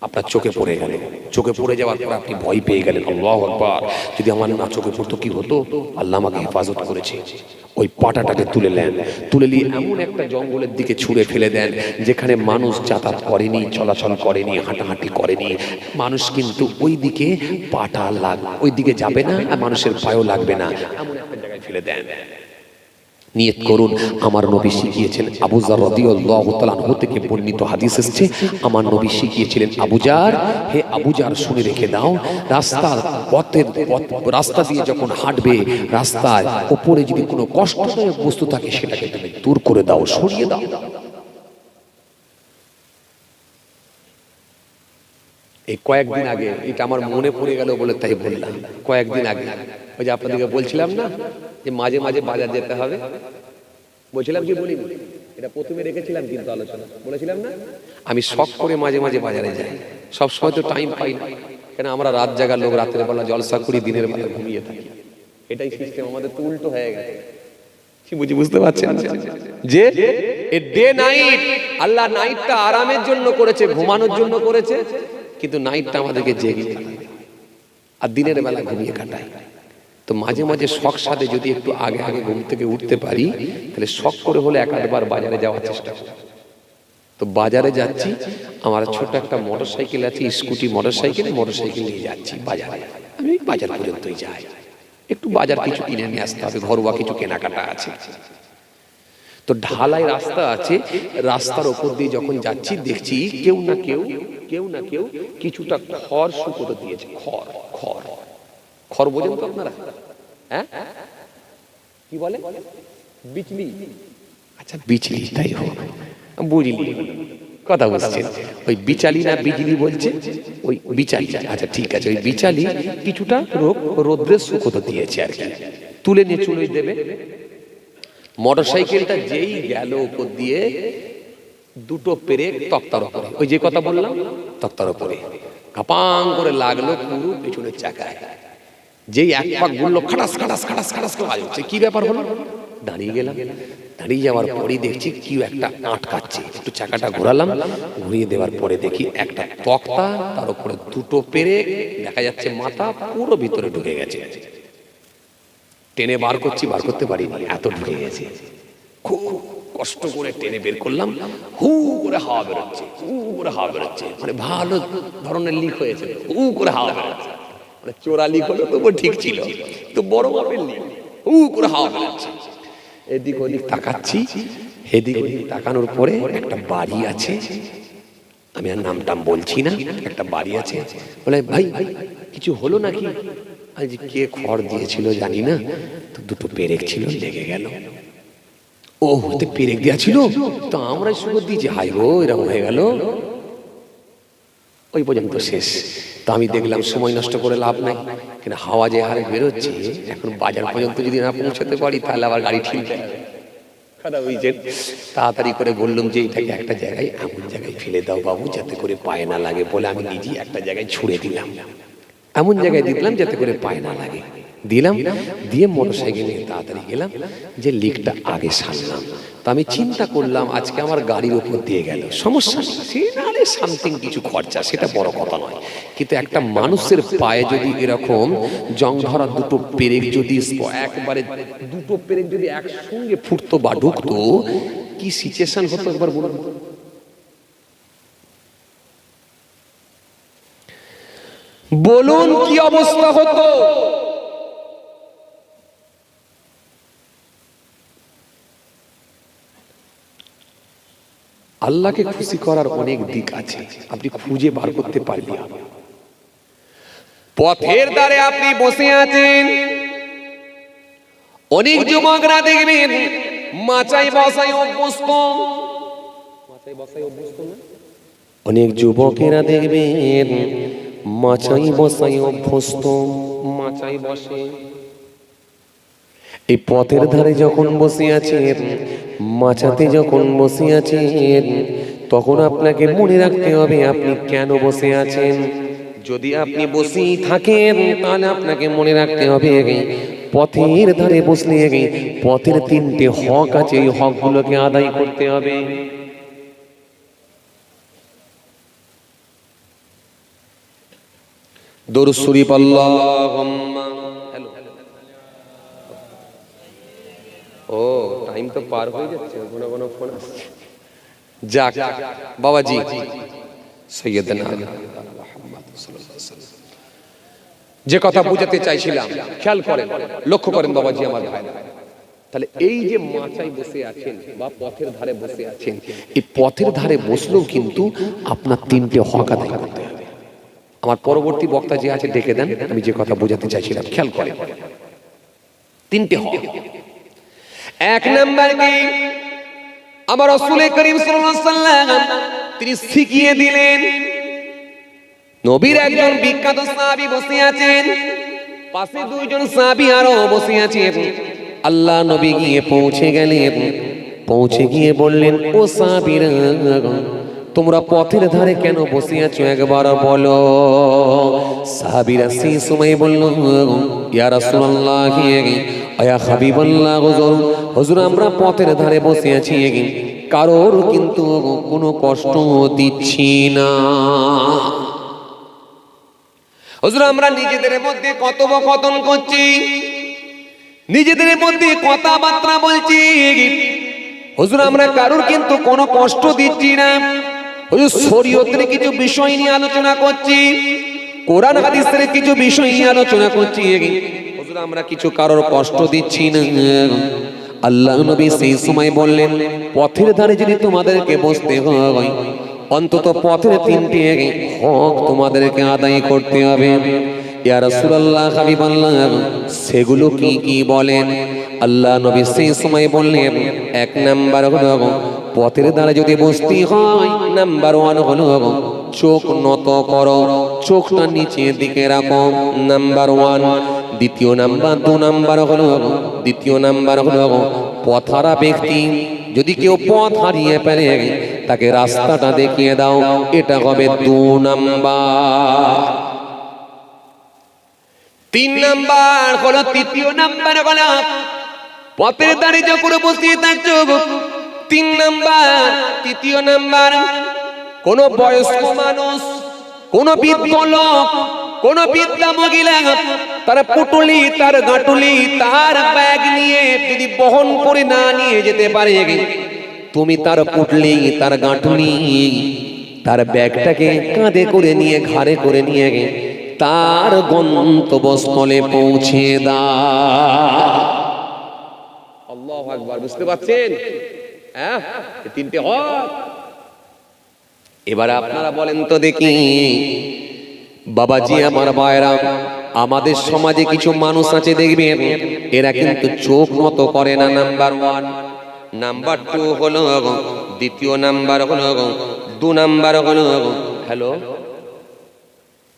আপনার চোখে পড়ে গেল, চোখে পড়ে যাওয়ার পর আপনি ভয় পেয়ে গেলেন, আল্লাহু আকবার, যদি আমার না চোখে পড়তো কি হতো? আল্লাহ আমাকে হেফাজত করেছে। ওই পাটাটাকে তুলে নেন, তুলে নিয়ে এমন একটা জঙ্গলের দিকে ছুঁড়ে ফেলে দেন যেখানে মানুষ যাতায়াত করেনি, চলাচল করেনি, হাঁটাহাঁটি করেনি। মানুষ কিন্তু ওই দিকে পাটা ওই দিকে যাবে না, আর মানুষের পায়েও লাগবে না, এমন একটা জায়গায় ফেলে দেন। নিয়ত করুন, আমার নবী শিখিয়েছেন, আবু যার রাদিয়াল্লাহু তাআলা আনহু থেকে বর্ণিত হাদিস এসেছে, আমার নবী শিখিয়েছিলেন, আবু যার, হে আবু যার শুনে রেখে দাও, রাস্তা দিয়ে যখন হাঁটবে, রাস্তায় উপরে যদি কোনো কষ্টদায়ক বস্তু থাকে সেটাকে তুমি দূর করে দাও, সরিয়ে দাও। এই কয়েকদিন আগে, এটা আমার মনে পড়ে গেল বলে তাই বললাম, কয়েকদিন আগে ওই যে আপনাদেরকে বলছিলাম না যে মাঝে মাঝে বাজার যেতে হবে, বলছিলাম কি বলিনি? এটা প্রথমে রেখেছিলাম কিন্তু আলোচনা, বলেছিলাম না? আমি শখ করে মাঝে মাঝে বাজারে যাই, সব সময় তো টাইম পাই না, কেন আমরা রাত জাগার লোক, রাতের বেলা জলসা করি, দিনের বেলা ঘুমিয়ে থাকি। এটাই সিস্টেম আমাদের, তো উল্টো হয়ে গেছে। কি বুঝতে পারছেন যে ডে নাইট, আল্লাহ নাইটটা আরামের জন্য করেছে, ঘুমানোর জন্য করেছে, কিন্তু নাইটটা আমাদেরকে জেগে আর দিনের বেলা ঘুমিয়ে কাটাই। তো মাঝে মাঝে শখ সাথে যদি একটু আগে আগে ঘুম থেকে উঠতে পারি, তাহলে শখ করে হলে এক আধবার বাজারে যাওয়ার চেষ্টা করি। তো বাজারে যাচ্ছি, আমার ছোট একটা মোটরসাইকেল আছে, স্কুটি মোটরসাইকেল নিয়ে যাচ্ছি বাজারে। আমি বাজার পর্যন্তই যাই, একটু বাজার কিছু কিনে নিয়ে আসতে হবে, ঘরোয়া কিছু কেনাকাটা আছে। তো ঢালাই রাস্তা আছে, রাস্তার ওপর দিয়ে যখন যাচ্ছি দেখছি কেউ না কেউ কিছুটা খড় শুকোতে দিয়েছে। খড় বোঝেন তো আপনারা? হ্যাঁ, কি বলে? বিচলি। আচ্ছা বিচলি, তাই হোক, বুঝলি কথা বুঝছেন। ওই বিচালি না বিজলি বলছে, ওই বিচালি। আচ্ছা ঠিক আছে, ওই বিচালি কিছুটা রোদ্রে শুকোতে দিয়েছে আর কি, তুলে নিয়ে চুলোই দেবে। মোটরসাইকেলটা যেই গেল উপর দিয়ে, দুটো পেরেক তক্তার উপরে, ওই যে কথা বললাম তক্তার উপরে কাপাং করে লাগলো পুরো পেছনের চাকায়। যেই এক পাক বললো, খাটাস খাটাস খাটাস খাটাস করে বাজছে। কি ব্যাপার হলো? দাঁড়িয়ে গেলাম, দাঁড়িয়ে যাওয়ার পরেই দেখছি কেউ একটা আটকাচ্ছে। একটু চাকাটা ঘোরালাম, ঘুরিয়ে দেওয়ার পরে দেখি একটা তক্তা, তার উপরে দুটো পেরেক, দেখা যাচ্ছে মাথা পুরো ভিতরে ঢুকে গেছে। টেনে বার করছি, বার করতে পারিনি, এত ঢুকে গেছে। খুব কষ্ট করে টেনে বের করলাম, হু করে হাওয়া বেরোচ্ছে, হু করে হাওয়া বেরোচ্ছে, মানে ভালো ধরনের লিক হয়েছে, হু করে হাওয়া বেরোচ্ছে, মানে চোরা লিক হলো তবু ঠিক ছিল, তো বড় মাপের লিক, হু করে হাওয়া বেরোচ্ছে। এদিক ওদিক তাকাচ্ছি, এদিক ওদিক তাকানোর পরে একটা বাড়ি আছে, আমি আর নাম টাম বলছি না, একটা বাড়ি আছে। বলে ভাই কিছু হলো নাকি? আজ কে খড় দিয়েছিল জানি না, তো দুটো পেরেক ছিল, লেগে গেল। ও হতে পেরেক দেওয়া ছিল, তো আমরাই সুযোগ দিয়েছি, হাই গো এরকম হয়ে গেল। ওই পর্যন্ত শেষ। তো আমি দেখলাম সময় নষ্ট করে লাভ নাই, কিন্তু হাওয়া যে হারে বেরোচ্ছে, এখন বাজার পর্যন্ত যদি না পৌঁছাতে পারি তাহলে আবার গাড়ি ঠিকবে খারাপ হয়েছে। তাড়াতাড়ি করে বললাম যে এটাকে একটা জায়গায়, এমন জায়গায় ফেলে দাও বাবু যাতে করে পায়ে না লাগে, বলে আমি নিজেই একটা জায়গায় ছুঁড়ে দিলাম, এমন জায়গায় দিলাম যাতে করে পায়ে না লাগে, দিলাম, দিয়ে মোটরসাইকেল নিয়ে তাড়াতাড়ি গেলাম, যে লিকটা আগে সারলাম। তো আমি চিন্তা করলাম আজকে আমার গাড়ির উপর দিয়ে গেল, সমস্যা নেই, সামথিং কিছু খরচা, সেটা বড় কথা নয়, কিন্তু একটা মানুষের পায়ে যদি এরকম জং ধরা দুটো পেরেক যদি একবারে দুটো পেরেক যদি একসঙ্গে ফুটতো বা ঢুকতো, কি সিচুয়েশন হতো একবার বলুন। বলুন কি অবস্থা হতো। আল্লাহকে খুশি করার অনেক দিক আছে, আপনি খুঁজে বার করতে পারবেন। পথের ধারে আপনি বসে আছেন, অনেক যুবকরা দেখবেন মাচাই বসাই অভ্যস্ত, অনেক যুবকেরা দেখবেন মাচাই বসাই অভ্যস্ত, মাচাই বসে। এই পথের ধারে যখন বসে আছেন, মাচাতে যখন বসে আছেন, তখন আপনাকে মনে রাখতে হবে আপনি কেন বসে আছেন। যদি আপনি বসেই থাকেন তাহলে আপনাকে মনে রাখতে হবে পথের ধারে বসলে পথের তিনটে হক আছে, এই হকগুলোকে আদায় করতে হবে। দরুদ শরীফ আল্লাহুম্মা। ও টাইম তো পার হয়ে যাচ্ছে, কোনো কোনো ফোন আসছে। যাক বাবাজি, সাইয়্যিদানা মুহাম্মদ সাল্লাল্লাহু আলাইহি ওয়াসাল্লাম, যে কথা বুঝাতে চাইছিলাম খেয়াল করেন, লক্ষ্য করেন বাবাজি আমার ভাই। তাহলে এই যে মাচায় বসে আছেন বা পথের ধারে বসে আছেন, এই পথের ধারে বসলেও কিন্তু আপনার তিনটে হক আদায় করতে হবে। আমার পরবর্তী বক্তা যে আছে ডেকে দেন, আমি যে কথা বোঝাতে চাইছিলাম খেয়াল করেন। তিনটে হক। এক নাম্বার কি, আমার রাসূল করিম সাল্লাল্লাহু আলাইহি ওয়াসাল্লাম তিনি শিখিয়ে দিলেন। নবীর একজন বিখ্যাত সাহাবী বসে আছেন, পাশে দুইজন সাহাবী আরো বসে আছেন। আল্লাহ নবী গিয়ে পৌঁছে গেলেন, পৌঁছে গিয়ে বললেন, ও সাহাবীরা তোমরা পথের ধারে কেন বসে আছো একবার বলো। সাহাবীরা সেই সময় বলল, ইয়া রাসূলুল্লাহ ইয়া হাবিবাল্লাহ, হুজুর আমরা পথের ধারে বসে আছি, কারোর কিন্তু কোনো কষ্ট দিচ্ছি না। হুজুর আমরা নিজেদের মধ্যে কথোপকথন করছি, নিজেদের মধ্যে কথাবার্তা বলছি, হুজুর আমরা কারোর কিন্তু কোনো কষ্ট দিচ্ছি না। হুজুর শরীয়তের কিছু বিষয় নিয়ে আলোচনা করছি, কোরআন হাদিসের কিছু বিষয় নিয়ে আলোচনা করছি, হুজুর আমরা কিছু কারোর কষ্ট দিচ্ছি না। আল্লাহ নবী সেই সময় বললেন, পথের ধারে যদি তোমাদেরকে বসতে হয়, অন্তত পথের তিনটি হক তোমাদেরকে আদায় করতে হবে। ইয়া রাসূলুল্লাহ হাবিবাল্লাহ সেগুলো কি কি বলেন? আল্লাহ নবী সেই সময় বললেন, এক নাম্বার হলো পথের ধারে যদি বসতে হয়, নাম্বার 1 হলো চোখ নত করো, চোখটা নিচের দিকে রাখো, নাম্বার 1। দ্বিতীয় নাম্বার হলো পথহারা ব্যক্তি যদি কেউ পথ হারিয়ে ফেলে তাকে রাস্তাটা দেখিয়ে দাও, এটা হবে 2 নাম্বার। 3 নাম্বার হলো, তৃতীয় নাম্বার হলো পথের ধারে যখন বসে থাকছো, 3 নাম্বার তৃতীয় নাম্বার কোন বয়স্ক মানুষ, কোন বৃদ্ধ লোক, কোন বৃদ্ধা মহিলা তার পুটুলি, তার গাঁটুলি, তার ব্যাগ নিয়ে যদি বহন করে না নিয়ে যেতে পারে, তুমি তার পুটলি, তার গাঁটুলি, তার ব্যাগটাকে কাঁধে করে নিয়ে, ঘাড়ে করে নিয়ে তার গন্তব্যস্থলে পৌঁছে দাও। আল্লাহু আকবার। বুঝতে পারছেন? হ্যাঁ, তিনটে হক। এবার আপনারা বলেন তো দেখি, বাবাজি আমার ভাইরা, আমাদের সমাজে কিছু মানুষ আছে দেখবেন, এরা কিন্তু চোখ মতো করে না, নাম্বার 1। নাম্বার 2 হলো, দ্বিতীয় নাম্বার হলো, 2 নাম্বার হলো, হ্যালো,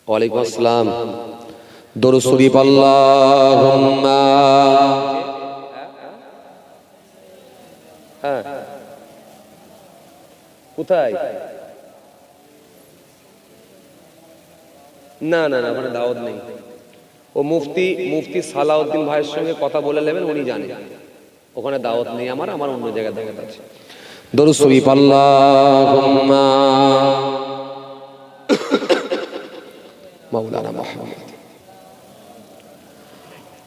ওয়ালাইকুম আসসালাম, দরুদ শরীফ আল্লাহুম্মা, হ্যাঁ কোথায়? না না না, ওখানে দাওয়াত নেই। ও মুফতি সালাউদ্দিন ভাইয়ের সঙ্গে কথা বলে নেবেন, উনি জানেন। ওখানে দাওয়াত নেই আমার অন্য জায়গায় দাওয়াত আছে। দরুদ শরীফ আল্লাহুম্মা মাওলানা মুহাম্মদ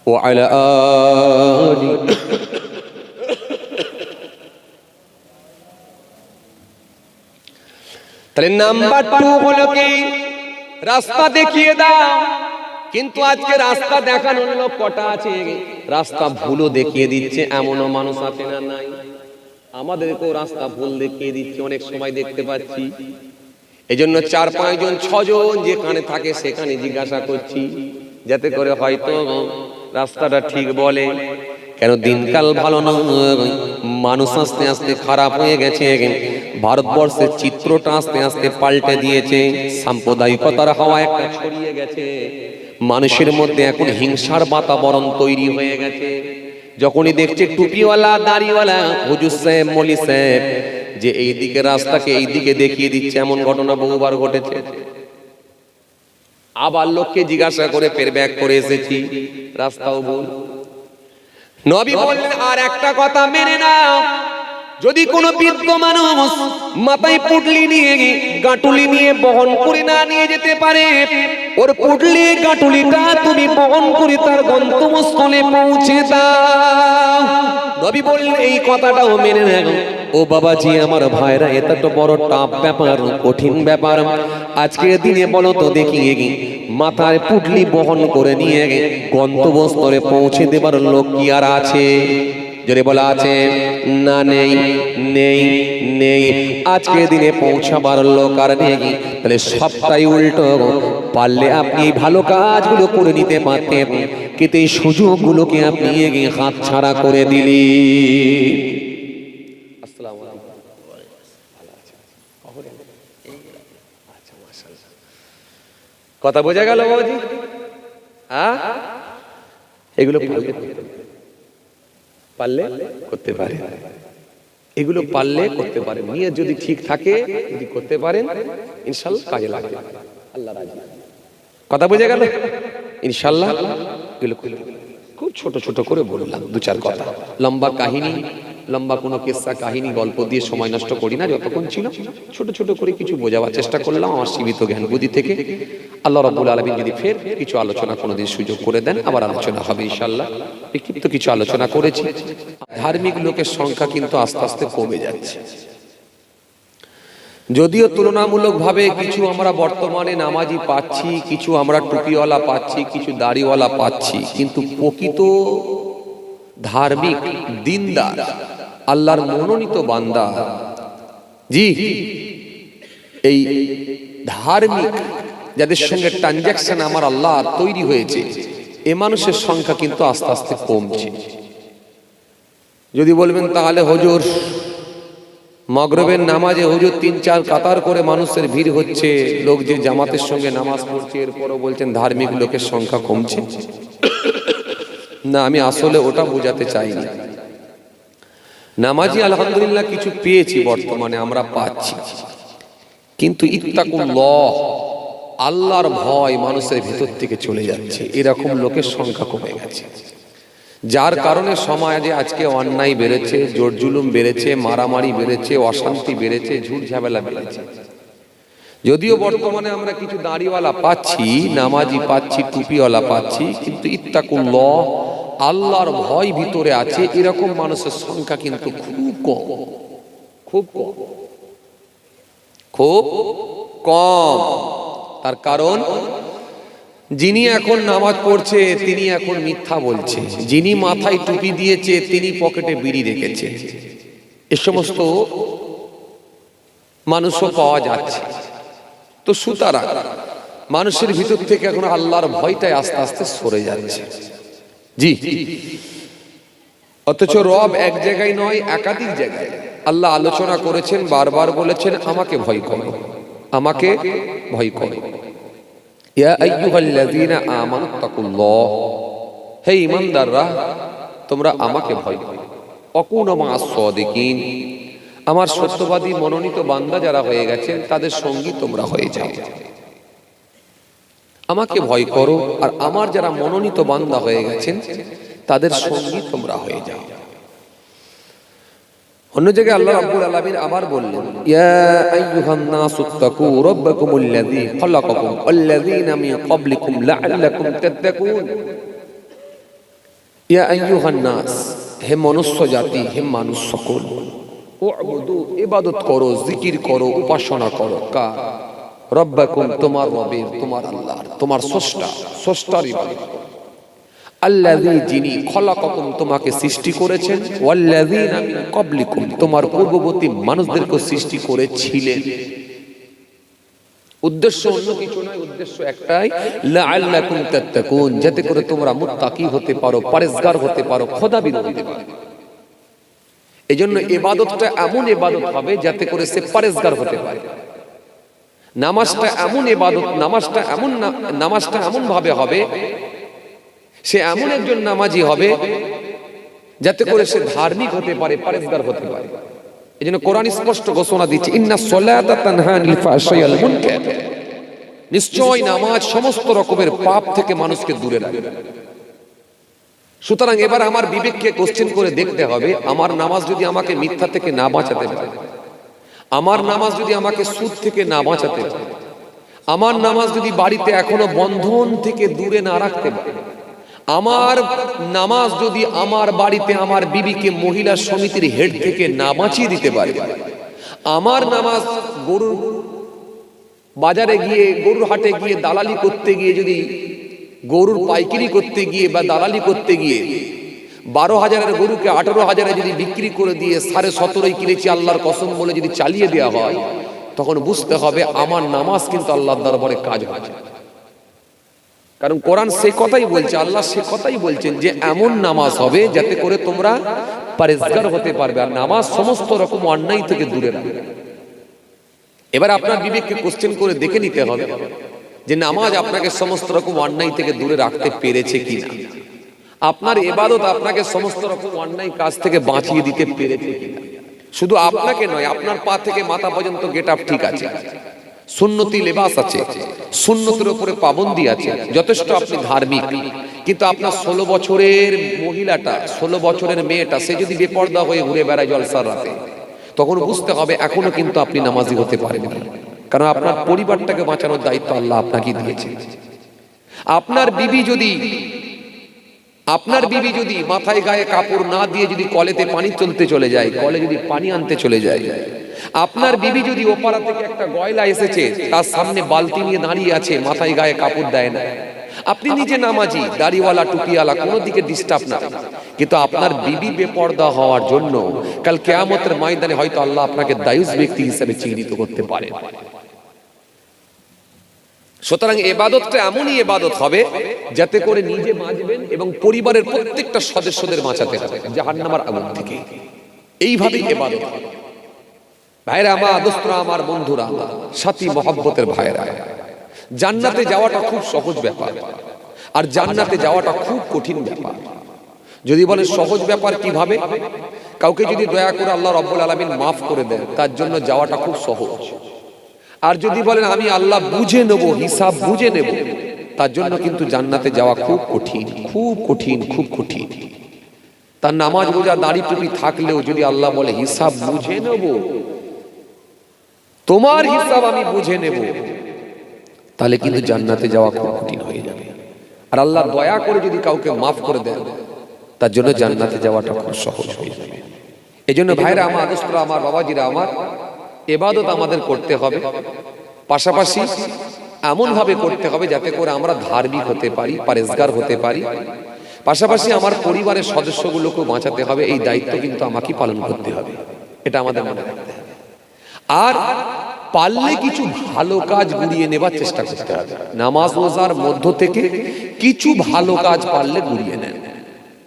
ওয়া আলা আলি। তাহলে নাম্বার 2 হলো কি, রাস্তা দেখিয়ে দাও। কিন্তু আজকে রাস্তা দেখানোর লোক কটা আছে? রাস্তা ভুলও দেখিয়ে দিচ্ছে, এমনও মানুষ আছে না নাই? আমাদেরকেও রাস্তা ভুল দেখিয়ে দিচ্ছে অনেক সময়, দেখতে পাচ্ছি। এজন্য 4-5 জন 6 জন যেখানে থাকে সেখানে জিজ্ঞাসা করছি, যাতে করে হয়তো রাস্তাটা ঠিক বলে। কেন দিনকাল ভালো নয়, মানুষ আস্তে আস্তে খারাপ হয়ে গেছে। ভারতবর্ষের চিত্রটা আস্তে আস্তে পাল্টে দিয়েছে, সাম্প্রদায়িকতার হাওয়া একটা ছড়িয়ে গেছে, মানুষের মধ্যে এখন হিংসার বাতাবরণ তৈরি হয়ে গেছে। যখনই দেখছে টুপিওয়ালা, দাড়িওয়ালা, হুজুর সাহেব, মৌলী সাহেব যে এই দিকে রাস্তাকে এই দিকে দেখিয়ে দিচ্ছে, এমন ঘটনা বহুবার ঘটেছে। আবার লোককে জিজ্ঞাসা করে ফের ব্যাক করে এসেছি, রাস্তাও ভুল। নবী বললেন, আর একটা কথা মেনে নাও, যদি কোনো বৃদ্ধ মানুষ মাথায় পুটলি নিয়ে, গাঁটুলি নিয়ে বহন করে না নিয়ে যেতে পারে, ওর পুটলি গাঁটুলিটা তুমি বহন করে তার গন্তব্যস্থলে পৌঁছে দাও। নবী বললেন, এই কথাটাও মেনে নাও। ও বাবাজি আমার ভাইরা, এটা তো বড় টাফ ব্যাপার, কঠিন ব্যাপার। আজকের দিনে বলো তো দেখি, মাথায় পুটলি বহন করে নিয়ে গন্তব্যস্থলে পৌঁছে দেবার লোক কি আর আছে? জোরে বলা আছে? না, নেই নেই নেই। আজকের দিনে পৌঁছাবার লোক আর নেই। তাহলে সবটাই উল্টো। পারলে আপনি ভালো কাজগুলো করে নিতে পারতেন, কিন্তু এই সুযোগগুলোকে আপনি হাত ছাড়া করে দিলি। আসসালামু আলাইকুম। কথা বোঝা গেল বাবাজি? হ্যাঁ, এগুলো পারলে করতে পারে, এগুলো পারলে করতে পারে। নিয়ে যদি ঠিক থাকে, যদি করতে পারেন, ইনশাআল্লাহ কাজে লাগবে, আল্লাহ রাজি। কথা বোঝা গেল? ইনশাআল্লাহ এগুলো খুব ছোট ছোট করে বললাম, 2-4 কথা। লম্বা কাহিনী, লম্বা কোনো কিস্সা কাহিনী গল্প দিয়ে সময় নষ্ট করি না। যতক্ষণ ছিল ছোট ছোট করে কিছু বোঝাবার চেষ্টা করলাম আমার সীমিত জ্ঞান বুদ্ধি থেকে। আল্লাহ রাব্বুল আলামিন যদি ফের কিছু আলোচনা কোনোদিন সুযোগ করে দেন, আবার আলোচনা হবে ইনশাআল্লাহ। বিক্ষিপ্ত কিছু আলোচনা করেছি। ধার্মিক লোকের সংখ্যা কিন্তু আস্তে আস্তে কমে যাচ্ছে। যদিও তুলনামূলকভাবে কিছু আমরা বর্তমানে নামাজি পাচ্ছি, কিছু আমরা টুপিওয়ালা পাচ্ছি, কিছু দাড়িওয়ালা পাচ্ছি, কিন্তু প্রকৃত ধার্মিক, দিনদার, আল্লাহর মনোনীত বান্দা, জি এই ধার্মিক যাদের সঙ্গে ট্রানজাকশন আমার আল্লাহ তৈরি হয়েছে, এ মানুষের সংখ্যা কিন্তু আস্তে আস্তে কমছে। যদি বলবেন তাহলে হুজুর মাগরিবের নামাজে হুজুর 3-4 কাতার করে মানুষের ভিড় হচ্ছে, লোক যে জামাতের সঙ্গে নামাজ পড়ছে, এরপরও বলছেন ধার্মিক লোকের সংখ্যা কমছে। না, আমি আসলে ওটা বোঝাতে চাইনি। নামাজি আলহামদুলিল্লাহ কিছু পেয়েছি, বর্তমানে আমরা পাচ্ছি, কিন্তু ইত্তাকুল্লাহ, আল্লাহর ভয় মানুষের ভিতর থেকে চলে যাচ্ছে, এরকম লোকের সংখ্যা কমে গেছে। যার কারণে সমাজে আজকে অন্যায় বেড়েছে, জোর জুলুম বেড়েছে, মারামারি বেড়েছে, অশান্তি বেড়েছে, ঝুট ঝামেলা বেড়েছে। যদিও বর্তমানে আমরা কিছু দাড়িওয়ালা পাচ্ছি, নামাজি পাচ্ছি, টুপিওয়ালা পাচ্ছি, কিন্তু ইত্তাকুল্লাহ, আল্লাহর ভয় ভিতরে আছে এরকম মানুষের সংখ্যা কিন্তু খুব কম, খুব কম, খুব কম। তার কারণ যিনি এখন নামাজ পড়ছে তিনি এখন মিথ্যা বলছে, যিনি মাথায় টুপি দিয়েছে তিনি পকেটে বিড়ি রেখেছে। এ সমস্ত মানুষও পাওয়া যাচ্ছে। তো সুতরাং মানুষের ভিতর থেকে এখন আল্লাহর ভয়টাই আস্তে আস্তে সরে যাচ্ছে। জি, অথচ রব এক জায়গায় নয়, একাধিক জায়গায় আল্লাহ আলোচনা করেছেন, বারবার বলেছেন আমাকে ভয় করো, আমাকে ভয় করো। ইয়া আইয়ুহাল্লাযীনা আমানুত্তাকুল্লাহ, হে ঈমানদাররা তোমরা আমাকে ভয় করো। ওয়াকুনু মা'আস সাদিকিন, আমার সত্যবাদী মনোনীত বান্দা যারা হয়ে গেছেন তাদের সঙ্গী তোমরা হয়ে যাও। আমাকে ভয় করো আর আমার যারা মনোনীত বান্দা হয়ে গেছেন তাদের সঙ্গী তোমরা হয়ে যাও। অন্য জায়গায় আল্লাহ রাব্বুল আলামিন আবার বললেন, ইয়া আইয়ুহান নাসুত্তাকু রাব্বাকুমুল্লাযী খালাকাকুম ওয়াল্লাযীনা মিন ক্বাবলিকুম লাআল্লাকুম তাত্তাকুন। ইয়া আইয়ুহান নাস, হে মনুষ্য জাতি, হে মানুষ সকল, উ'বুদু, ইবাদত করো, জিকির করো, উপাসনা করো, কার? রব্বাকুম, তোমার রবের, তোমার আল্লাহর, তোমার স্রষ্টা, স্রষ্টার ইবাদত করো। আল্লাযী, যিনি, খলাকাকুম, তোমাকে সৃষ্টি করেছেন, ওয়াল্লাযীনা মিন ক্বাবলিকুম, তোমার পূর্ববর্তী মানুষদেরকে সৃষ্টি করেছিলেন। উদ্দেশ্য অন্য কিছু নয়, উদ্দেশ্য একটাই, লাআল্লাকুম তাত্তাকুন, যাতে করে তোমরা মুত্তাকি হতে পারো, পরেজগার হতে পারো, খোদাবিদ হতে পারো। এজন্য ইবাদতটা এমন ইবাদত হবে যাতে করে সে পরেজগার হতে পারে। নামাজটা এমন ইবাদত, নামাজটা এমন ভাবে হবে, সে এমন একজন নামাজি হবে যাতে করে সে ধার্মিক হতে পারে, পরেজগার হতে পারে। এজন্য কোরআন স্পষ্ট ঘোষণা দিচ্ছে, ইন্নাস সালাতা তানহা আনিল ফাহশাই ওয়াল মুনকার, নিশ্চয় নামাজ সমস্ত রকমের পাপ থেকে মানুষকে দূরে রাখে। সুতরাং এবার আমার বিবেককে কোশ্চেন করে দেখতে হবে, আমার নামাজ যদি আমাকে মিথ্যা থেকে না বাঁচাতে পারে, আমার নামাজ যদি আমাকে সুদ থেকে না বাঁচাতে পারে, আমার নামাজ যদি বাড়িতে এখনো বন্ধন থেকে দূরে না রাখতে পারে, আমার নামাজ যদি আমার বাড়িতে আমার বিবিকে মহিলা সমিতির হেড থেকে না বাঁচিয়ে দিতে পারে, আমার নামাজ গরুর বাজারে গিয়ে, গরুর হাটে গিয়ে দালালি করতে গিয়ে, যদি গরুর পাইকারি করতে গিয়ে বা দালালি করতে গিয়ে 12,000-এর গরুকে 18,000-এ যদি বিক্রি করে দিয়ে 17.5 কিনেছি আল্লাহর কসম বলে যদি চালিয়ে দেওয়া হয়, তখন বুঝতে হবে আমার নামাজ কিন্তু আল্লাহর দরবারে কাজ হচ্ছে। কারণ কোরআন সে কথাই বলছে, আল্লাহ সে কথাই বলছেন যে এমন নামাজ হবে যাতে করে তোমরা পরেজগার হতে পারবে, আর নামাজ সমস্ত রকম অন্যায় থেকে দূরে রাখবে। এবার আপনার বিবেককে কোশ্চেন করে দেখে নিতে হবে যে নামাজ আপনাকে সমস্ত রকম অন্যায় থেকে দূরে রাখতে পেরেছে কিনা, আপনার ইবাদত আপনাকে সমস্ত রকম অন্যায় কাজ থেকে বাঁচিয়ে দিতে পেরেছে কিনা। শুধু আপনাকে নয়, আপনার পা থেকে মাথা পর্যন্ত গেট আপ ঠিক আছে, সুন্নতি লেবাস আছে, সুন্নতের উপরে পাবন্দি আছে, যথেষ্ট আপনি ধার্মিক, কিন্তু আপনার 16 বছরের মহিলাটা, 16 বছরের মেয়েটা, সে যদি বেপর্দা হয়ে ঘুরে বেড়ায় জলসার রাতে, তখন বুঝতে হবে এখনো কিন্তু আপনি নামাজি হতে পারেন না। কারণ আপনার পরিবারটাকে বাঁচানোর দায়িত্ব আল্লাহ আপনাকে দিয়েছে। আপনার বিবি যদি মাথায় গায়ে কাপড় না দিয়ে যদি কলেতে পানি তুলতে চলে যায়, কলে যদি পানি আনতে চলে যায়, আপনার বিবি যদি ওপারা থেকে একটা গয়লা এসেছে তার সামনে বালতি নিয়ে দাঁড়িয়ে আছে, মাথায় গায়ে কাপড় দেয় না, আপনি নিজে নামাজি, দাড়িওয়ালা, টুপিওয়ালা, কোনো দিকে ডিস্টার্ব না, কিন্তু আপনার বিবি বেপর্দা হওয়ার জন্য কাল কিয়ামতের ময়দানে হয়তো আল্লাহ আপনাকে দায়ুস ব্যক্তি হিসেবে চিহ্নিত করতে পারে। সুতরাং ইবাদতটা এমনই ইবাদত হবে যাতে করে নিজে বাঁচবেন এবং পরিবারের প্রত্যেকটা সদস্যদের বাঁচাতে হবে জাহান্নামের আগুন থেকে। এইভাবেই ইবাদত হবে। ভাইরা আমার, দোস্তরা আমার, বন্ধুরা আমার, সাথী মহব্বতের ভাইরা, জান্নাতে যাওয়াটা খুব সহজ ব্যাপার, আর জান্নাতে যাওয়াটা খুব কঠিন ব্যাপার। যদি বলে সহজ ব্যাপার কিভাবে, কাউকে যদি দয়া করে আল্লাহ রাব্বুল আলামিন মাফ করে দেন, তার জন্য যাওয়াটা খুব সহজ। আর যদি বলেন আমি আল্লাহ বুঝে নেব, হিসাব বুঝে নেব, তার জন্য কিন্তু জান্নাতে যাওয়া খুব কঠিন, খুব কঠিন, খুব কঠিন। তার নামাজ রোজা দাড়ি টুপি থাকলেও যদি আল্লাহ বলে হিসাব বুঝে নেব, তোমার হিসাব আমি বুঝে নেব, তাহলে কিন্তু জান্নাতে যাওয়া খুব কঠিন হয়ে যাবে। আর আল্লাহ দয়া করে যদি কাউকে মাফ করে দেন, তার জন্য জান্নাতে যাওয়াটা খুব সহজ হয়ে যাবে। এই জন্য ভাইরা আমার, আদর্শরা আমার, বাবাজিরা আমার, ইবাদত আমাদের করতে হবে, পাশাপাশি এমন ভাবে করতে হবে যাতে করে আমরা ধার্মিক হতে পারি, পরেজগার হতে পারি। পাশাপাশি আমার পরিবারের সদস্যগুলোকে বাঁচাতে হবে, এই দায়িত্ব কিন্তু আমাকে পালন করতে হবে, এটা আমাদের মনে রাখতে হবে। আর পারলে কিছু ভালো কাজ গুড়িয়ে নেবার চেষ্টা করতে হবে। নামাজ রোজার মধ্য থেকে কিছু ভালো কাজ পারলে গুড়িয়ে নেন।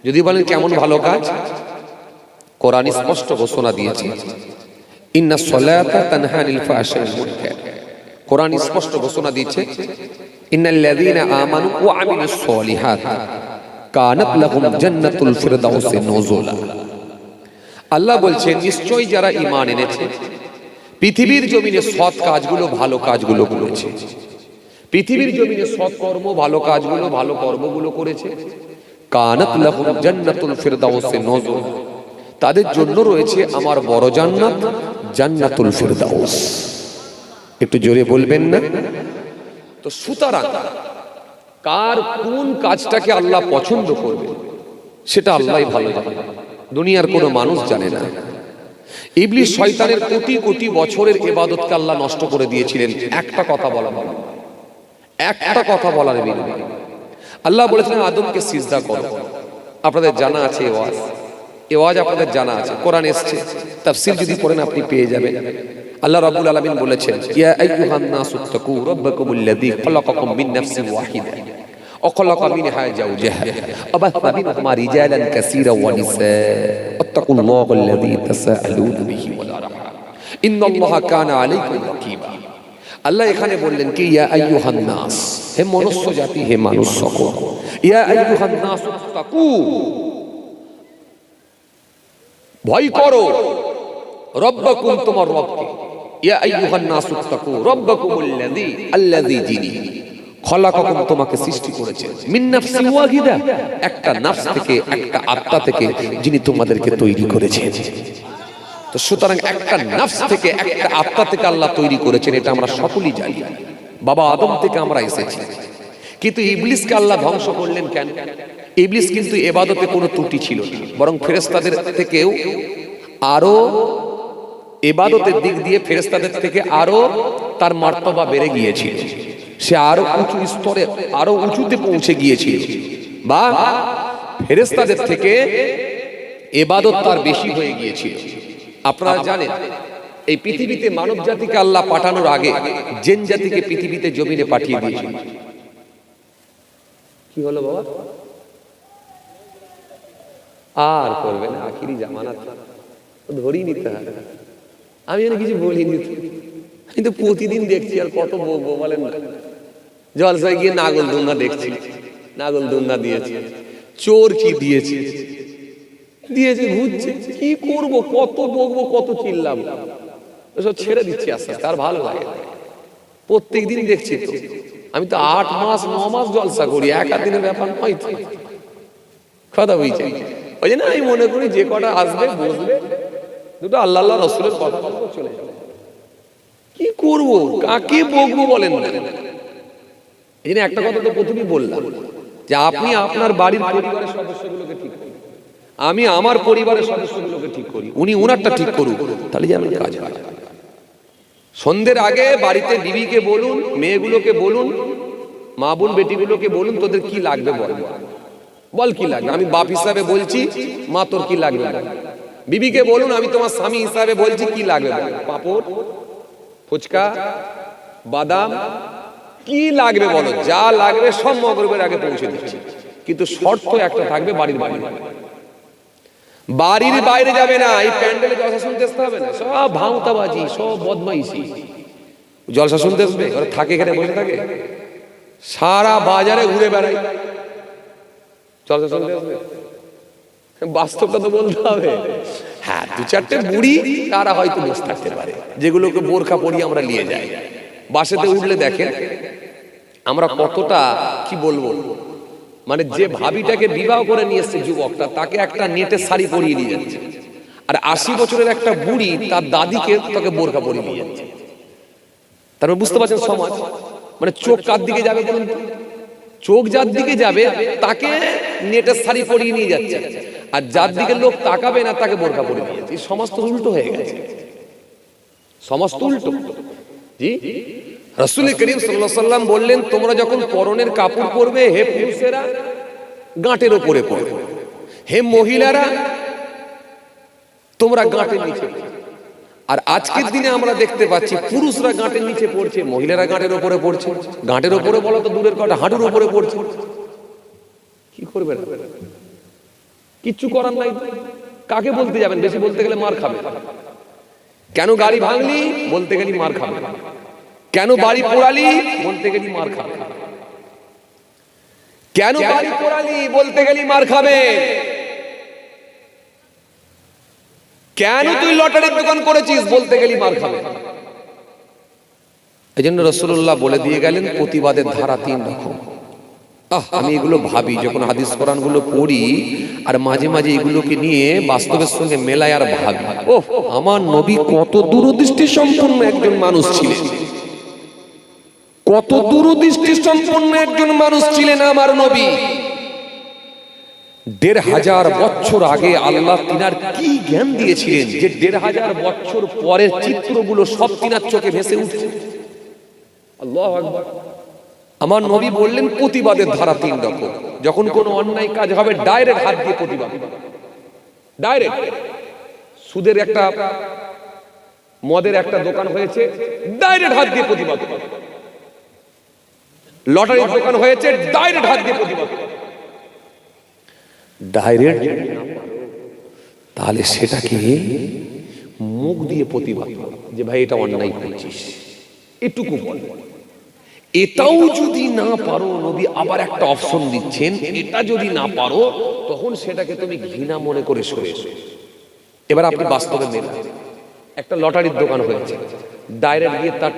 যদি বলেন কেমন ভালো কাজ, কোরআন স্পষ্ট ঘোষণা দিয়েছে, ইন্নাস সালাতা তানহা আনিল ফাহশাই ওয়াল মুনকার। কোরআন স্পষ্ট ঘোষণা দিয়েছে, ইন্নাল্লাযীনা আমানু ওয়া আমিলুস সলিহাত কানাত লাহুম জান্নাতুল ফিরদাউসি নুজুলা। আল্লাহ বলছেন, নিশ্চয়ই যারা ঈমান এনেছে, পৃথিবীর জমিনে সৎ কাজগুলো, ভালো কাজগুলো করেছে, পৃথিবীর জমিনে সৎ কর্ম, ভালো কাজগুলো, ভালো কর্মগুলো করেছে, কানাত লাহুম জান্নাতুল ফিরদাউসি নুজুলা, তাদের জন্য রয়েছে আমার বড় জান্নাত, জান্নাতুল ফিরদাউস। একটু জোরে বলবেন না? তো সুতরাং কার কোন কাজটাকে আল্লাহ পছন্দ করবে সেটা আল্লাহই ভালো জানে, দুনিয়ার কোনো মানুষ জানে না। ইবলিস শয়তানের কোটি কোটি বছরের ইবাদতকে আল্লাহ নষ্ট করে দিয়েছিলেন একটা কথা বলার, একটা কথা বলার বিনিময়ে। আল্লাহ বলেছিলেন আদমকে সিজদা করো। আপনাদের জানা আছে এ ওয়াজ আপনাদের জানা আছে, কোরআন এসেছে, তাফসীর যদি পড়েন আপনি পেয়ে যাবেন। আল্লাহ রাব্বুল আলামিন বলেছেন, ইয়া আইয়ুহান নাসুত্তাকু রাব্বাকুমুল্লাযী খালাকাকুম মিন নাফসিন ওয়াহিদা ওয়া খালাকা মিনহা যাওজাহা ওয়া বাথা মিনহুমা রিজালান কাসীরান ওয়া নিসা ওয়াত্তাকুল্লাহাল্লাযী তাসাআলুনা বিহি ওয়াল আরহাম ইন্নাল্লাহা কানা আলাইকুম রাকীবা। আল্লাহ এখানে বললেন কি, ইয়া আইয়ুহান নাস, হে মনুষ্য জাতি, হে মানুষ সকল, ইয়া আইয়ুহান নাসুত্তাকু, ভয় করো, রব্বাকুম, তোমার রবকে, ইয়া আইয়ুহান নাসুত্তাকু রাব্বাকুমুল্লাযী, আল্লাযী, যিনি, খলাকাকুম, তোমাকে সৃষ্টি করেছেন, মিন নাফসিন ওয়াহিদা, একটা নাফস থেকে, একটা আত্মা থেকে, যিনি তোমাদেরকে তৈরি করেছেন। তো সুতরাং একটা নাফস থেকে, একটা আত্মা থেকে আল্লাহ তৈরি করেছেন, এটা আমরা সকলেই জানি। বাবা আদম থেকে আমরা এসেছি। কিন্তু ইবলিসকে আল্লাহ ধ্বংস করলেন কেন? ইবলিস কিন্তু ইবাদতে কোনো ত্রুটি ছিল না, বরং ফেরেশতাদের থেকেও আরো ইবাদতের দিক দিয়ে ফেরেশতাদের থেকে আরো তার মর্তবা বেড়ে গিয়েছিল, সে আরো উঁচু স্তরে, আরো উঁচুতে পৌঁছে গিয়েছিল, বা ফেরেশতাদের থেকে ইবাদত তার বেশি হয়ে গিয়েছিল। আপনারা জানেন, এই পৃথিবীতে মানব জাতিকে আল্লাহ পাঠানোর আগে জিন জাতিকে পৃথিবীতে জমিনে পাঠিয়ে দিয়েছিল। কি হলো বাবা? আর করবে না, আখিরি জামানাত ধরেই নিতে হবে। আমি কিছু বলিনি, কিন্তু প্রতিদিন দেখছি, আর কত বলবো বলেন না। জলসায় গিয়ে নাগল দুন্না দেখছি, নাগল দুন্না দিয়েছে, চোর কি দিয়েছে, দিয়েছে ঘুরছে, কি করব, কত বকবো, কত চিল্লাম, সব ছেড়ে দিচ্ছি আস্তে আস্তে, আর ভালো লাগে। প্রত্যেক দিন দেখছি তো, আমি তো 8 মাস 9 মাস জলসা করি, একা দিনের ব্যাপার নয় তো। কথা বুঝছে? ওই জন্য আমি মনে করি যে কটা আসবে বসবে, দুটো আল্লাহ আল্লাহ রাসূলের কথা বলবো, চলে যাবে। কি করব, কাকে বকবো বলেন না। এই জন্য একটা কথা তো প্রথমেই বললাম, যে আপনি আপনার বাড়ির পরিবারের সদস্যগুলোকে ঠিক করুন, আমি আমার পরিবারের সদস্যগুলোকে ঠিক করি, উনি ওনারটা ঠিক করুন, তাহলে যেন কাজ হয়। সন্ধ্যের আগে বাড়িতে বিবিকে বলুন, মেয়েগুলোকে বলুন, মা বোন বেটিগুলোকে বলুন, তোদের কি লাগবে বল, বল কি লাগবে। আমি বাপ হিসাবে বলছি, মা তোর কি লাগবে। বিবিকে বলুন, আমি তোমার স্বামী হিসাবে বলছি, কি লাগবে, পাপড়, ফুচকা, বাদাম, কি লাগবে বলো, যা লাগবে সব মগরবের আগে পৌঁছে দিচ্ছি। কিন্তু শর্ত একটা থাকবে, বাড়ির বাইরে, বাড়ির বাইরে যাবে না। এই প্যান্ডেলে জলসা শুনতে আসতে হবে না, সব ভাঁওতাবাজি, সব বদমাইশি। জলসা শুনতে আসবে, ওরা থাকে এখানে বসে থাকে, সারা বাজারে ঘুরে বেড়ায়, জলসা শুনতে আসবে। বাস্তবটা তো বলতে হবে। হ্যাঁ, 2-4টে বুড়ি তারা হয়তো বসে থাকতে পারে, যেগুলোকে বোরখা পরিয়ে আমরা নিয়ে যাই। বাসেতে উঠলে দেখেন আমরা কতটা, কি বলবো, মানে যে ভাবিটাকে বিবাহ করে নিয়ে এসছে যুবকটা, তাকে একটা নেটের শাড়ি পরিয়ে নিয়ে যাচ্ছে, আর 80 বছরের একটা বুড়ি তার দাদিকে তাকে বোরখা পরিয়ে নিয়ে যাচ্ছে। তারপর বুঝতে পারছেন সমাজ মানে চোখ কার দিকে যাবে বলুন তো? চোখ যার দিকে যাবে তাকে নেটের শাড়ি পরিয়ে নিয়ে যাচ্ছে, আর যার দিকে লোক তাকাবে না তাকে বোরকা পরিয়ে নিয়ে যাচ্ছে। সমস্ত উল্টো হয়ে গেছে, সমস্ত উল্টো। জি, রাসূল করিম সাল্লাল্লাহু আলাইহি ওয়াসাল্লাম বললেন, তোমরা যখন পরনের কাপড় পরবে, হে পুরুষেরা গাঁটের উপরে পরবে, হে মহিলারা তোমরা গাঁটের নিচে। আর আজকের দিনে আমরা দেখতে পাচ্ছি পুরুষরা গাঁটের নিচে পড়ছে, মহিলারা গাঁটের উপরে পড়ছে। গাঁটের উপরে বলা তো দূরের কথা, হাঁটুর উপরে পড়ছে। কি করবেন? কিচ্ছু করার নাই। কাকে বলতে যাবেন? বেশি বলতে গেলে মার খাবে। কেন গাড়ি ভাঙলি? বলতে গেলি মার খাবে। কেন বাড়ি পোড়ালি? বলতে গেলি মার খাবে। কেন বাড়ি পোড়ালি? বলতে গেলি মার খাবে। কেন তুই লটারির দোকান করেছিস? বলতে গেলি মার খাবে। এই জন্য রাসূলুল্লাহ বলে দিয়ে গেলেন প্রতিবাদের ধারা 3 রকম। আমি এগুলো ভাবি যখন হাদিস কোরআন গুলো পড়ি, আর মাঝে মাঝে এগুলোকে নিয়ে বাস্তবের সঙ্গে মেলায় আর ভাবি, ওহ আমার নবী কত দূরদৃষ্টি সম্পন্ন একজন মানুষ ছিলেন, কত দূরদৃষ্টি সম্পন্ন একজন মানুষ ছিলেন আমার নবী। ১৫০০ বছর আগে আল্লাহ তিনার কি জ্ঞান দিয়েছিলেন যে ১৫০০ বছর পরের চিত্রগুলো সব তিনার চোখে ভেসে উঠছে। আল্লাহু আকবার। আমার নবী বললেন প্রতিবাদের ধারা 3 রকম। যখন কোনো অন্যায় কাজ হবে ডাইরেক্ট হাত দিয়ে প্রতিবাদ, ডাইরেক্ট। সুদের একটা, মদের একটা দোকান হয়েছে, ডাইরেক্ট হাত দিয়ে প্রতিবাদ। লটারির দোকান হয়েছে, ডাইরেক্ট হাত দিয়ে প্রতিবাদ। ডাইরেক্ট তাহলে সেটাকে মুখ দিয়ে প্রতিবাদ যে ভাই এটা অন্যায় করছিস, এটুকু বল। এটাও যদি না পারো, নবী আবার একটা অপশন দিচ্ছেন, এটা যদি না পারো তখন সেটাকে তুমি ঘৃণা মনে করে সরে এসো। এবার আপনি বাস্তবে মেলান, একটা লটারির দোকান হয়েছে, ডাইরেক্ট গিয়ে তার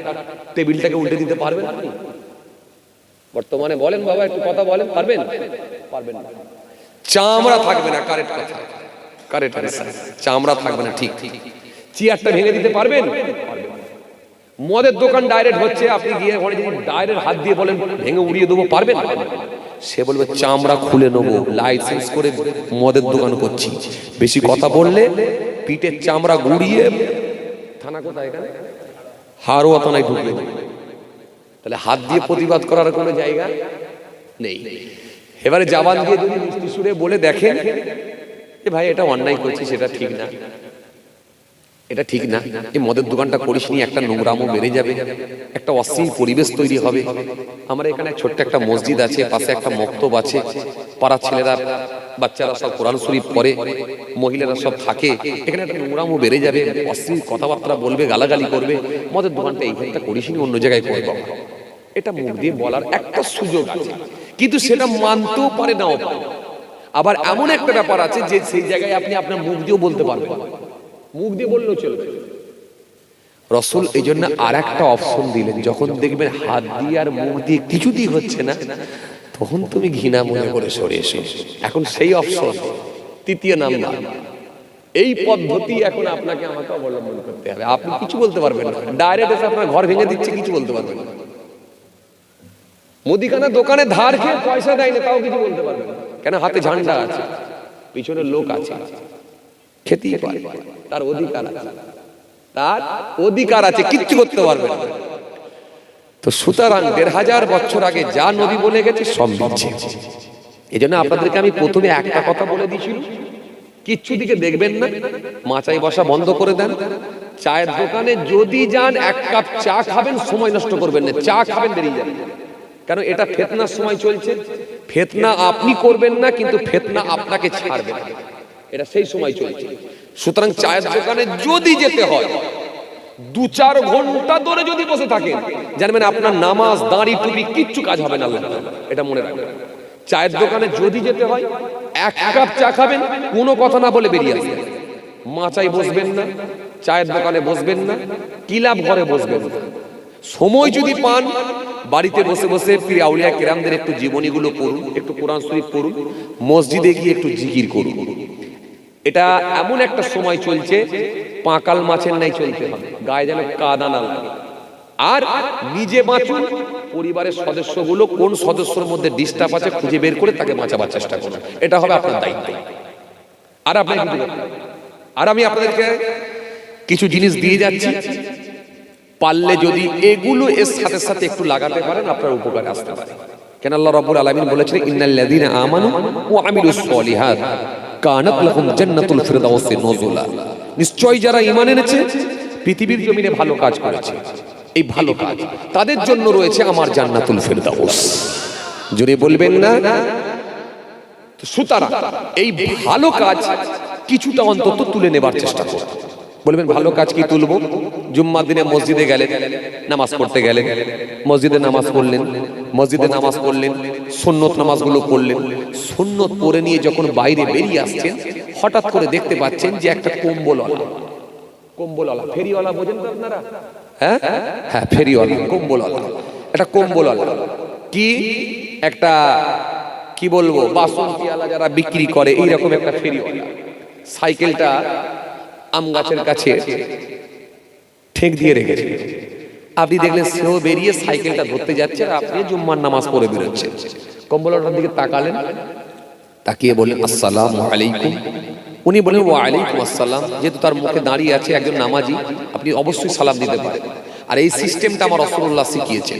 টেবিলটাকে উল্টে দিতে পারবেন আপনি? বর্তমানে বলেন বাবা, একটু কথা বলেন, পারবেন? পারবেন না। চামড়া থাকবে না, কারেক্ট কথা, কারেক্ট আনসার, চামড়া থাকবে না। ঠিক, চেয়ারটা ভেঙে দিতে পারবেন? মদের দোকান ডাইরেক্ট হচ্ছে, আপনি গিয়ে ওখানে যদি ডাইরেক্ট হাত দিয়ে বলেন ভেঙে উড়িয়ে দেবো, পারবেন? সে বলবে চামড়া খুলে নেবো, লাইসেন্স করে মদের দোকান করছি। বেশি কথা বললে পিঠের চামড়া গুড়িয়ে থানা, কোথায় এখানে হারোয়া থানায় ঢুকলে। তাহলে হাত দিয়ে প্রতিবাদ করার কোনো জায়গা নেই। এবারে জবান দিয়ে যদি মিষ্টি সুরে বলে দেখেন যে ভাই এটা অন্যায় করছি, সেটা ঠিক না, এটা ঠিক না, এই মদের দোকানটা করিস নি, একটা নোংরামও বেড়ে যাবে, একটা অশ্লীল পরিবেশ তৈরি হবে। আমরা এখানে ছোট্ট একটা মসজিদ আছে, পাশে একটা মক্তব আছে, পাড়ার ছেলেরা বাচ্চারা সব কোরআন শরীফ পড়ে, মহিলারা সব থাকে, এখানে একটা নোংরামও বেড়ে যাবে, অশ্লীল কথাবার্তা বলবে, গালাগালি করবে, মদের দোকানটা এইখানটা করিস নি, অন্য জায়গায় করব। এটা মুখ দিয়ে বলার একটা সুযোগ আছে, কিন্তু সেটা মানতেও পারে, নাও পারে। আবার এমন একটা ব্যাপার আছে যে সেই জায়গায় আপনি আপনার মুখ দিয়েও বলতে পারবেন, মুখ দিয়ে বললেও চলবে। রাসূল এই জন্য আর একটা অপশন দিলেন, যখন দেখবেন হাত দিয়ে আর মুখ দিয়ে কিছুতেই হচ্ছে না, তখন তুমি ঘৃণা মনে করে সরে এসো। এখন সেই অপশন, তৃতীয় নাম্বার, এই পদ্ধতি এখন আপনাকে আমাকে অবলম্বন করতে হবে। আপনি কিছু বলতে পারবেন না, ডাইরেক্ট এসে আপনার ঘর ভেঙে দিচ্ছে, কিছু বলতে পারবেন না। মুদিখানা দোকানে ধার খেয়ে পয়সা দেয়নি, তাও কিছু বলতে পারবেন না, কেন হাতে ঝান্ডা আছে, পিছনে লোক আছে, খেতেই পারে, তার অধিকার আছে, তার অধিকার আছে, কিচ্ছু করতে পারবে না। তো সুতরাং ১৫০০ বছর আগে যা নবী বলে গেছে সব মিলছে। এই জন্য আপনাদেরকে আমি প্রথমে একটা কথা বলে দিয়েছিল, কিচ্ছু দিকে দেখবেন না, মাচায় বসা বন্ধ করে দেন। চায়ের দোকানে যদি যান, এক কাপ চা খাবেন, সময় নষ্ট করবেন না, চা খাবেন, বেরিয়ে যাবেন। কারণ এটা ফিতনার সময় চলছে, ফিতনা আপনি করবেন না, কিন্তু ফিতনা আপনাকে ছাড়বে না, এটা সেই সময় চলছে। সুতরাং চায়ের দোকানে যদি যেতে হয়, ২-৪ ঘন্টা ধরে যদি বসে থাকেন, জানবেন আপনার নামাজ, দাঁড়ি, টুপি কিচ্ছু কাজ হবে না, আল্লাহ তাআলা এটা মনে রাখবেন। চায়ের দোকানে যদি যেতে হয়, এক কাপ চা খাবেন, কোনো কথা না বলে বেরিয়ে আসবেন। মাচায় বসবেন না, চায়ের দোকানে বসবেন না, কিলাব ঘরে বসবেন না। সময় যদি পান, বাড়িতে বসে বসে পীর আউলিয়া কেরামদের একটু জীবনীগুলো পড়ুন, একটু কোরআন শরীফ পড়ুন, মসজিদে গিয়ে একটু জিকির করুন। এটা এমন একটা সময় চলছে, পাকাল মাছের নাই চলতে হবে, গায়ে যেন কাদা না লাগে। আর নিজে বাঁচুন, পরিবারের সদস্যগুলো কোন সদস্যের মধ্যে ডিস্টার্ব আছে খুঁজে বের করে তাকে বাঁচাবার চেষ্টা করুন। এটা হবে আপনার দায়িত্ব। আর আপনি আর আমি আপনাদেরকে কিছু জিনিস দিয়ে যাচ্ছি, পারলে যদি এগুলো এর সাথে সাথে একটু লাগাতে পারেন আপনার উপকারে আসতে পারে। কেন আল্লাহ রাব্বুল আলামিন বলেছেন, ইন্নাল্লাযীনা আমানু ওয়া আমিলুস সলিহাত কানাত লাহুম জান্নাতুল ফিরদাউসি নুজুলা। নিশ্চয় যারা ঈমান এনেছে, পৃথিবীর জমিনে ভালো কাজ করেছে, এই ভালো কাজ তাদের জন্য রয়েছে আমার জান্নাতুল ফিরদাউস। জোরে বলবেন না? সুতরাং এই ভালো কাজ কিছুটা অন্তত তুলে নেবার চেষ্টা করুন। বলবেন ভালো কাজ কি তুলবো? জুম্মার দিনে মসজিদে গেলেন, নামাজ পড়তে গেলেন, মসজিদে নামাজ পড়লেন, মসজিদে নামাজ পড়লেন, সুন্নত নামাজগুলো পড়লেন, সুন্নত পড়ে নিয়ে যখন বাইরে বেরিয়ে আসছেন, হঠাৎ করে দেখতে পাচ্ছেন যে একটা কম্বলওয়ালা ফেরিওয়ালা, বোঝেন তো আপনারা? হ্যাঁ হ্যাঁ, ফেরিওয়ালা, কম্বলওয়ালা, একটা কম্বলওয়ালা কি একটা কি বলবো, বাসন্তীওয়ালা যারা বিক্রি করে এইরকম একটা ফেরিওয়ালা সাইকেলটা আম গাছের কাছে ঠেক দিয়ে রেখেছে। আপনি দেখলেন সেও বেরিয়ে সাইকেলটা ধরতে যাচ্ছে, আর আপনি জুম্মার নামাজ পড়ে বেরোচ্ছেন। কম্বলওয়ালার দিকে তাকালেন, তাকিয়ে বললেন আসসালামু আলাইকুম। উনি বলেন ওয়া আলাইকুম আসসালাম। যেহেতু তার মুখে দাঁড়িয়ে আছে একজন নামাজি, আপনি অবশ্যই সালাম দিতে পারেন। আর এই সিস্টেমটা আমার রাসূলুল্লাহ শিখিয়েছেন,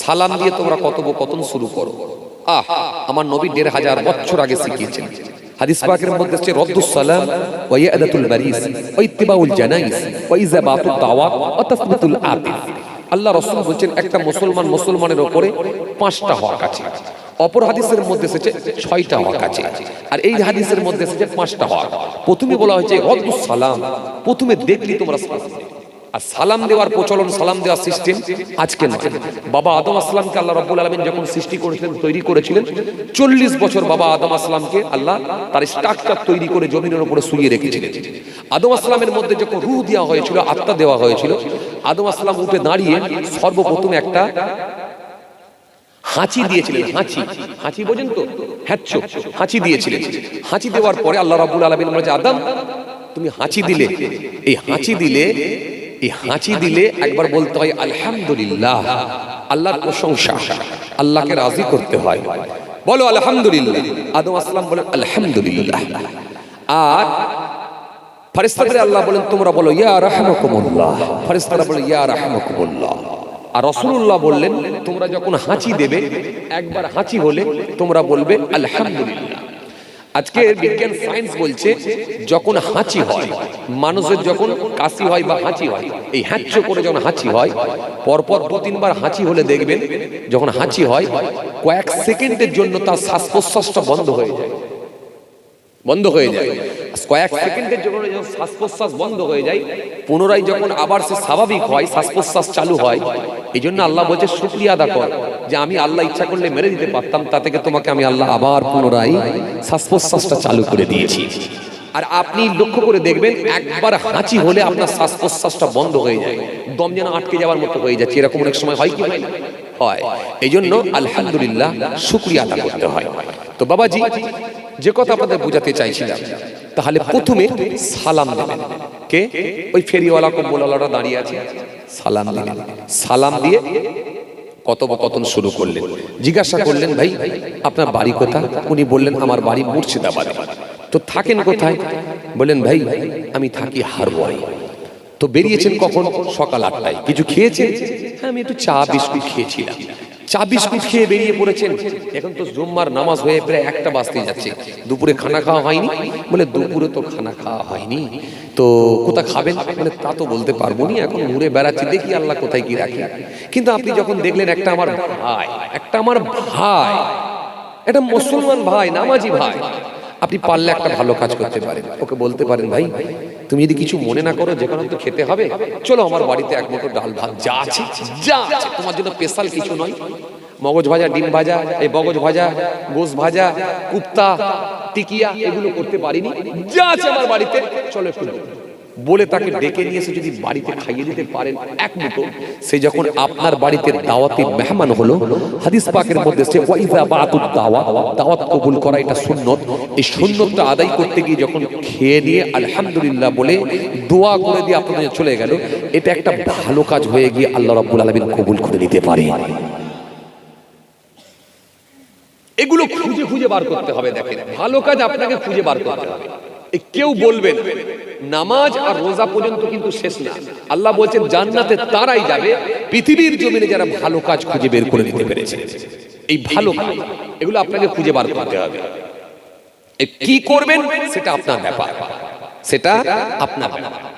সালাম দিয়ে তোমরা কথোপকথন শুরু করো। আমার নবী ১৫০০ বছর আগে শিখিয়েছেন। হাদিস পাকের মধ্যে আছে রদ্দুস সালাম ওয়া ইয়াদাতুল বারিস ওয়া ইত্তিবাউল জানাইজ ওয়া ইজাবাতুদ দাওয়াত ওয়া তাসবিতুল আতিফ। আল্লাহ রাসূল বলেন একটা মুসলমানের উপরে 5টা হক আছে। অপর হাদিসের মধ্যে এসেছে 6টা হক আছে, আর এই হাদিসের মধ্যে এসেছে 5টা হক। প্রথমে বলা হয়েছে রদ্দুস সালাম, প্রথমে দেখলি তোমরা সালাম দেবে। আর সালাম দেওয়ার প্রচলন, সালাম দেওয়ার সিস্টেম আজকে নয়। বাবা আদম আসলামকে আল্লাহ রাব্বুল আলামিন যখন সৃষ্টি করেছিলেন, তৈরি করেছিলেন, 40 বছর বাবা আদম আসলামকে আল্লাহ তার স্ট্রাকচার তৈরি করে জমিনের উপরে শুইয়ে রেখেছিলেন। আদম আসলামের মধ্যে যখন রূহ দেওয়া হয়েছিল, আত্মা দেওয়া হয়েছিল, আদম আসলাম উঠে দাঁড়িয়ে সর্বপ্রথম একটা হাঁচি দিয়েছিলেন। হাঁচি বোঝেন তো? হ্যাচ্ছ, হাঁচি দিয়েছিলেন। হাঁচি দেওয়ার পরে আল্লাহ রাব্বুল আলামিন বলেছে, আদম তুমি হাঁচি দিলে, এই হাঁচি দিলে একবার বলতে হয় আলহামদুলিল্লাহ, আল্লাহর প্রশংসা, আল্লাহকে রাজি করতে হয়, বলো আলহামদুলিল্লাহ। আদম আসলাম বলেন আলহামদুলিল্লাহ। আর ফেরেশতাদের আল্লাহ বলেন তোমরা বলো ইয়া রাহমাকুমুল্লাহ, ফেরেশতারা বলে ইয়া রাহমাকুমুল্লাহ। আর রাসূলুল্লাহ বললেন তোমরা যখন হাঁচি দেবে, একবার হাঁচি হলে তোমরা বলবে আলহামদুলিল্লাহ। আজকে বিজ্ঞান সায়েন্স বলছে যখন হাঁচি হয়, মানুষের যখন কাশি হয় বা হাঁচি হয়, এই হ্যাচ্ছ করে যখন হাঁচি হয়, পরপর 2-3 বার হাঁচি হলে দেখবেন যখন হাঁচি হয় কয়েক সেকেন্ডের জন্য তার শ্বাস প্রশ্বাসটা বন্ধ হয়ে যায়। কয়েক সেকেন্ডের জন্য যখন শ্বাস প্রশ্বাস বন্ধ হয়ে যায়, পুনরায় যখন আবার সে স্বাভাবিক হয়, শ্বাস প্রশ্বাস চালু হয়। এই জন্য আল্লাহ বলছে শুকরিয়া আদা কর, যে আমি আল্লাহ ইচ্ছা করলে মেরে দিতে পারতাম, তা থেকে তোমাকে আমি আল্লাহ আবার পুনরায় শ্বাস প্রশ্বাসটা চালু করে দিয়েছি। আর আপনি লক্ষ্য করে দেখবেন একবার হাঁচি হলে আপনার শ্বাস প্রশ্বাসটা বন্ধ হয়ে যায়, দম যেন আটকে যাওয়ার মতো হয়ে যাচ্ছে। এরকম অনেক সময় হয় কি হয়? এই জন্য আলহামদুলিল্লাহ শুকরিয়া আদা করতে হয়। তো বাবাজি, যে কথা আপনাদের বোঝাতে চাইছিলাম, তাহলে প্রথমে সালাম দেবেন। কে? ওই ফেরিওয়ালা কম্বলওয়ালাটা দাঁড়িয়ে আছে, সালাম দিলেন। সালাম দিয়ে কথোপকথন শুরু করলেন। জিজ্ঞাসা করলেন ভাই আপনার বাড়ি কোথায়? উনি বললেন আমার বাড়ি মুর্শিদাবাদে। তো থাকেন কোথায়? বললেন ভাই আমি থাকি হারোয়ায়। তো বেরিয়েছেন কখন? সকাল 8টায়। কিছু খেয়েছেন? হ্যাঁ আমি একটু চা বিস্কুট খেয়েছিলাম। চা বিস্কুট খেয়ে বেরিয়ে পড়েছেন। এখন তো জুম্মার নামাজ হয়ে প্রায় 1টা বাজতে যাচ্ছে, দুপুরে খানা খাওয়া হয়নি। বলে দুপুরে তো খানা খাওয়া হয়নি, তো কোথা খাবেন? মানে তা তো বলতে পারবো না, এখন ঘুরে বেড়াচ্ছি, দেখি আল্লাহ কোথায় কি রাখে। কিন্তু আপনি যখন দেখলেন একটা আমার ভাই, একটা মুসলমান ভাই, নামাজি ভাই, আপনি পারলে একটা ভালো কাজ করতে পারেন। ওকে বলতে পারেন ভাই তুমি যদি কিছু মনে না করো, যেখানে তো খেতে হবে, চলো আমার বাড়িতে 1 মুঠো ডাল ভাত যা আছে তোমার জন্য স্পেশাল কিছু নয়, মগজ ভাজা, ডিম ভাজা, এই মগজ ভাজা, গোশ ভাজা, কুপ্তা, টিকিয়া এগুলো করতে পারিনি, যা আছে আমার বাড়িতে চলো একটু বলে তাকে ডেকে নিয়ে এসে যদি বাড়িতে খাইয়ে দিতে পারেন এক মুঠো, সে যখন আপনার বাড়িতে দাওয়াতি মেহমান হলো, হাদিস পাকের মধ্যে সে ওয়াইজা বাতুদ দাওয়াত, দাওয়াত কবুল করা এটা সুন্নত। এই সুন্নতটা আদায় করতে গিয়ে যখন খেয়ে নিয়ে আলহামদুলিল্লাহ বলে দোয়া করে দিয়ে আপনাদের চলে গেল, এটা একটা ভালো কাজ হয়ে গিয়ে আল্লাহ রাব্বুল আলামিন কবুল করে নিতে পারে। এগুলো খুঁজে খুঁজে বার করতে হবে। দেখেন, ভালো কাজ আপনাকে খুঁজে বার করতে হবে। কেউ বলবেন নামাজ আর রোজা পর্যন্ত কিন্তু শেষ না। আল্লাহ বলছেন জান্নাতে তারাই যাবে পৃথিবীর জমিনে যারা ভালো কাজ খুঁজে বের করে নিতে পেরেছে। এই ভালো কাজ এগুলো আপনাকে খুঁজে বার করতে হবে। কি করবেন সেটা আপনার ব্যাপার, সেটা আপনার ব্যাপার।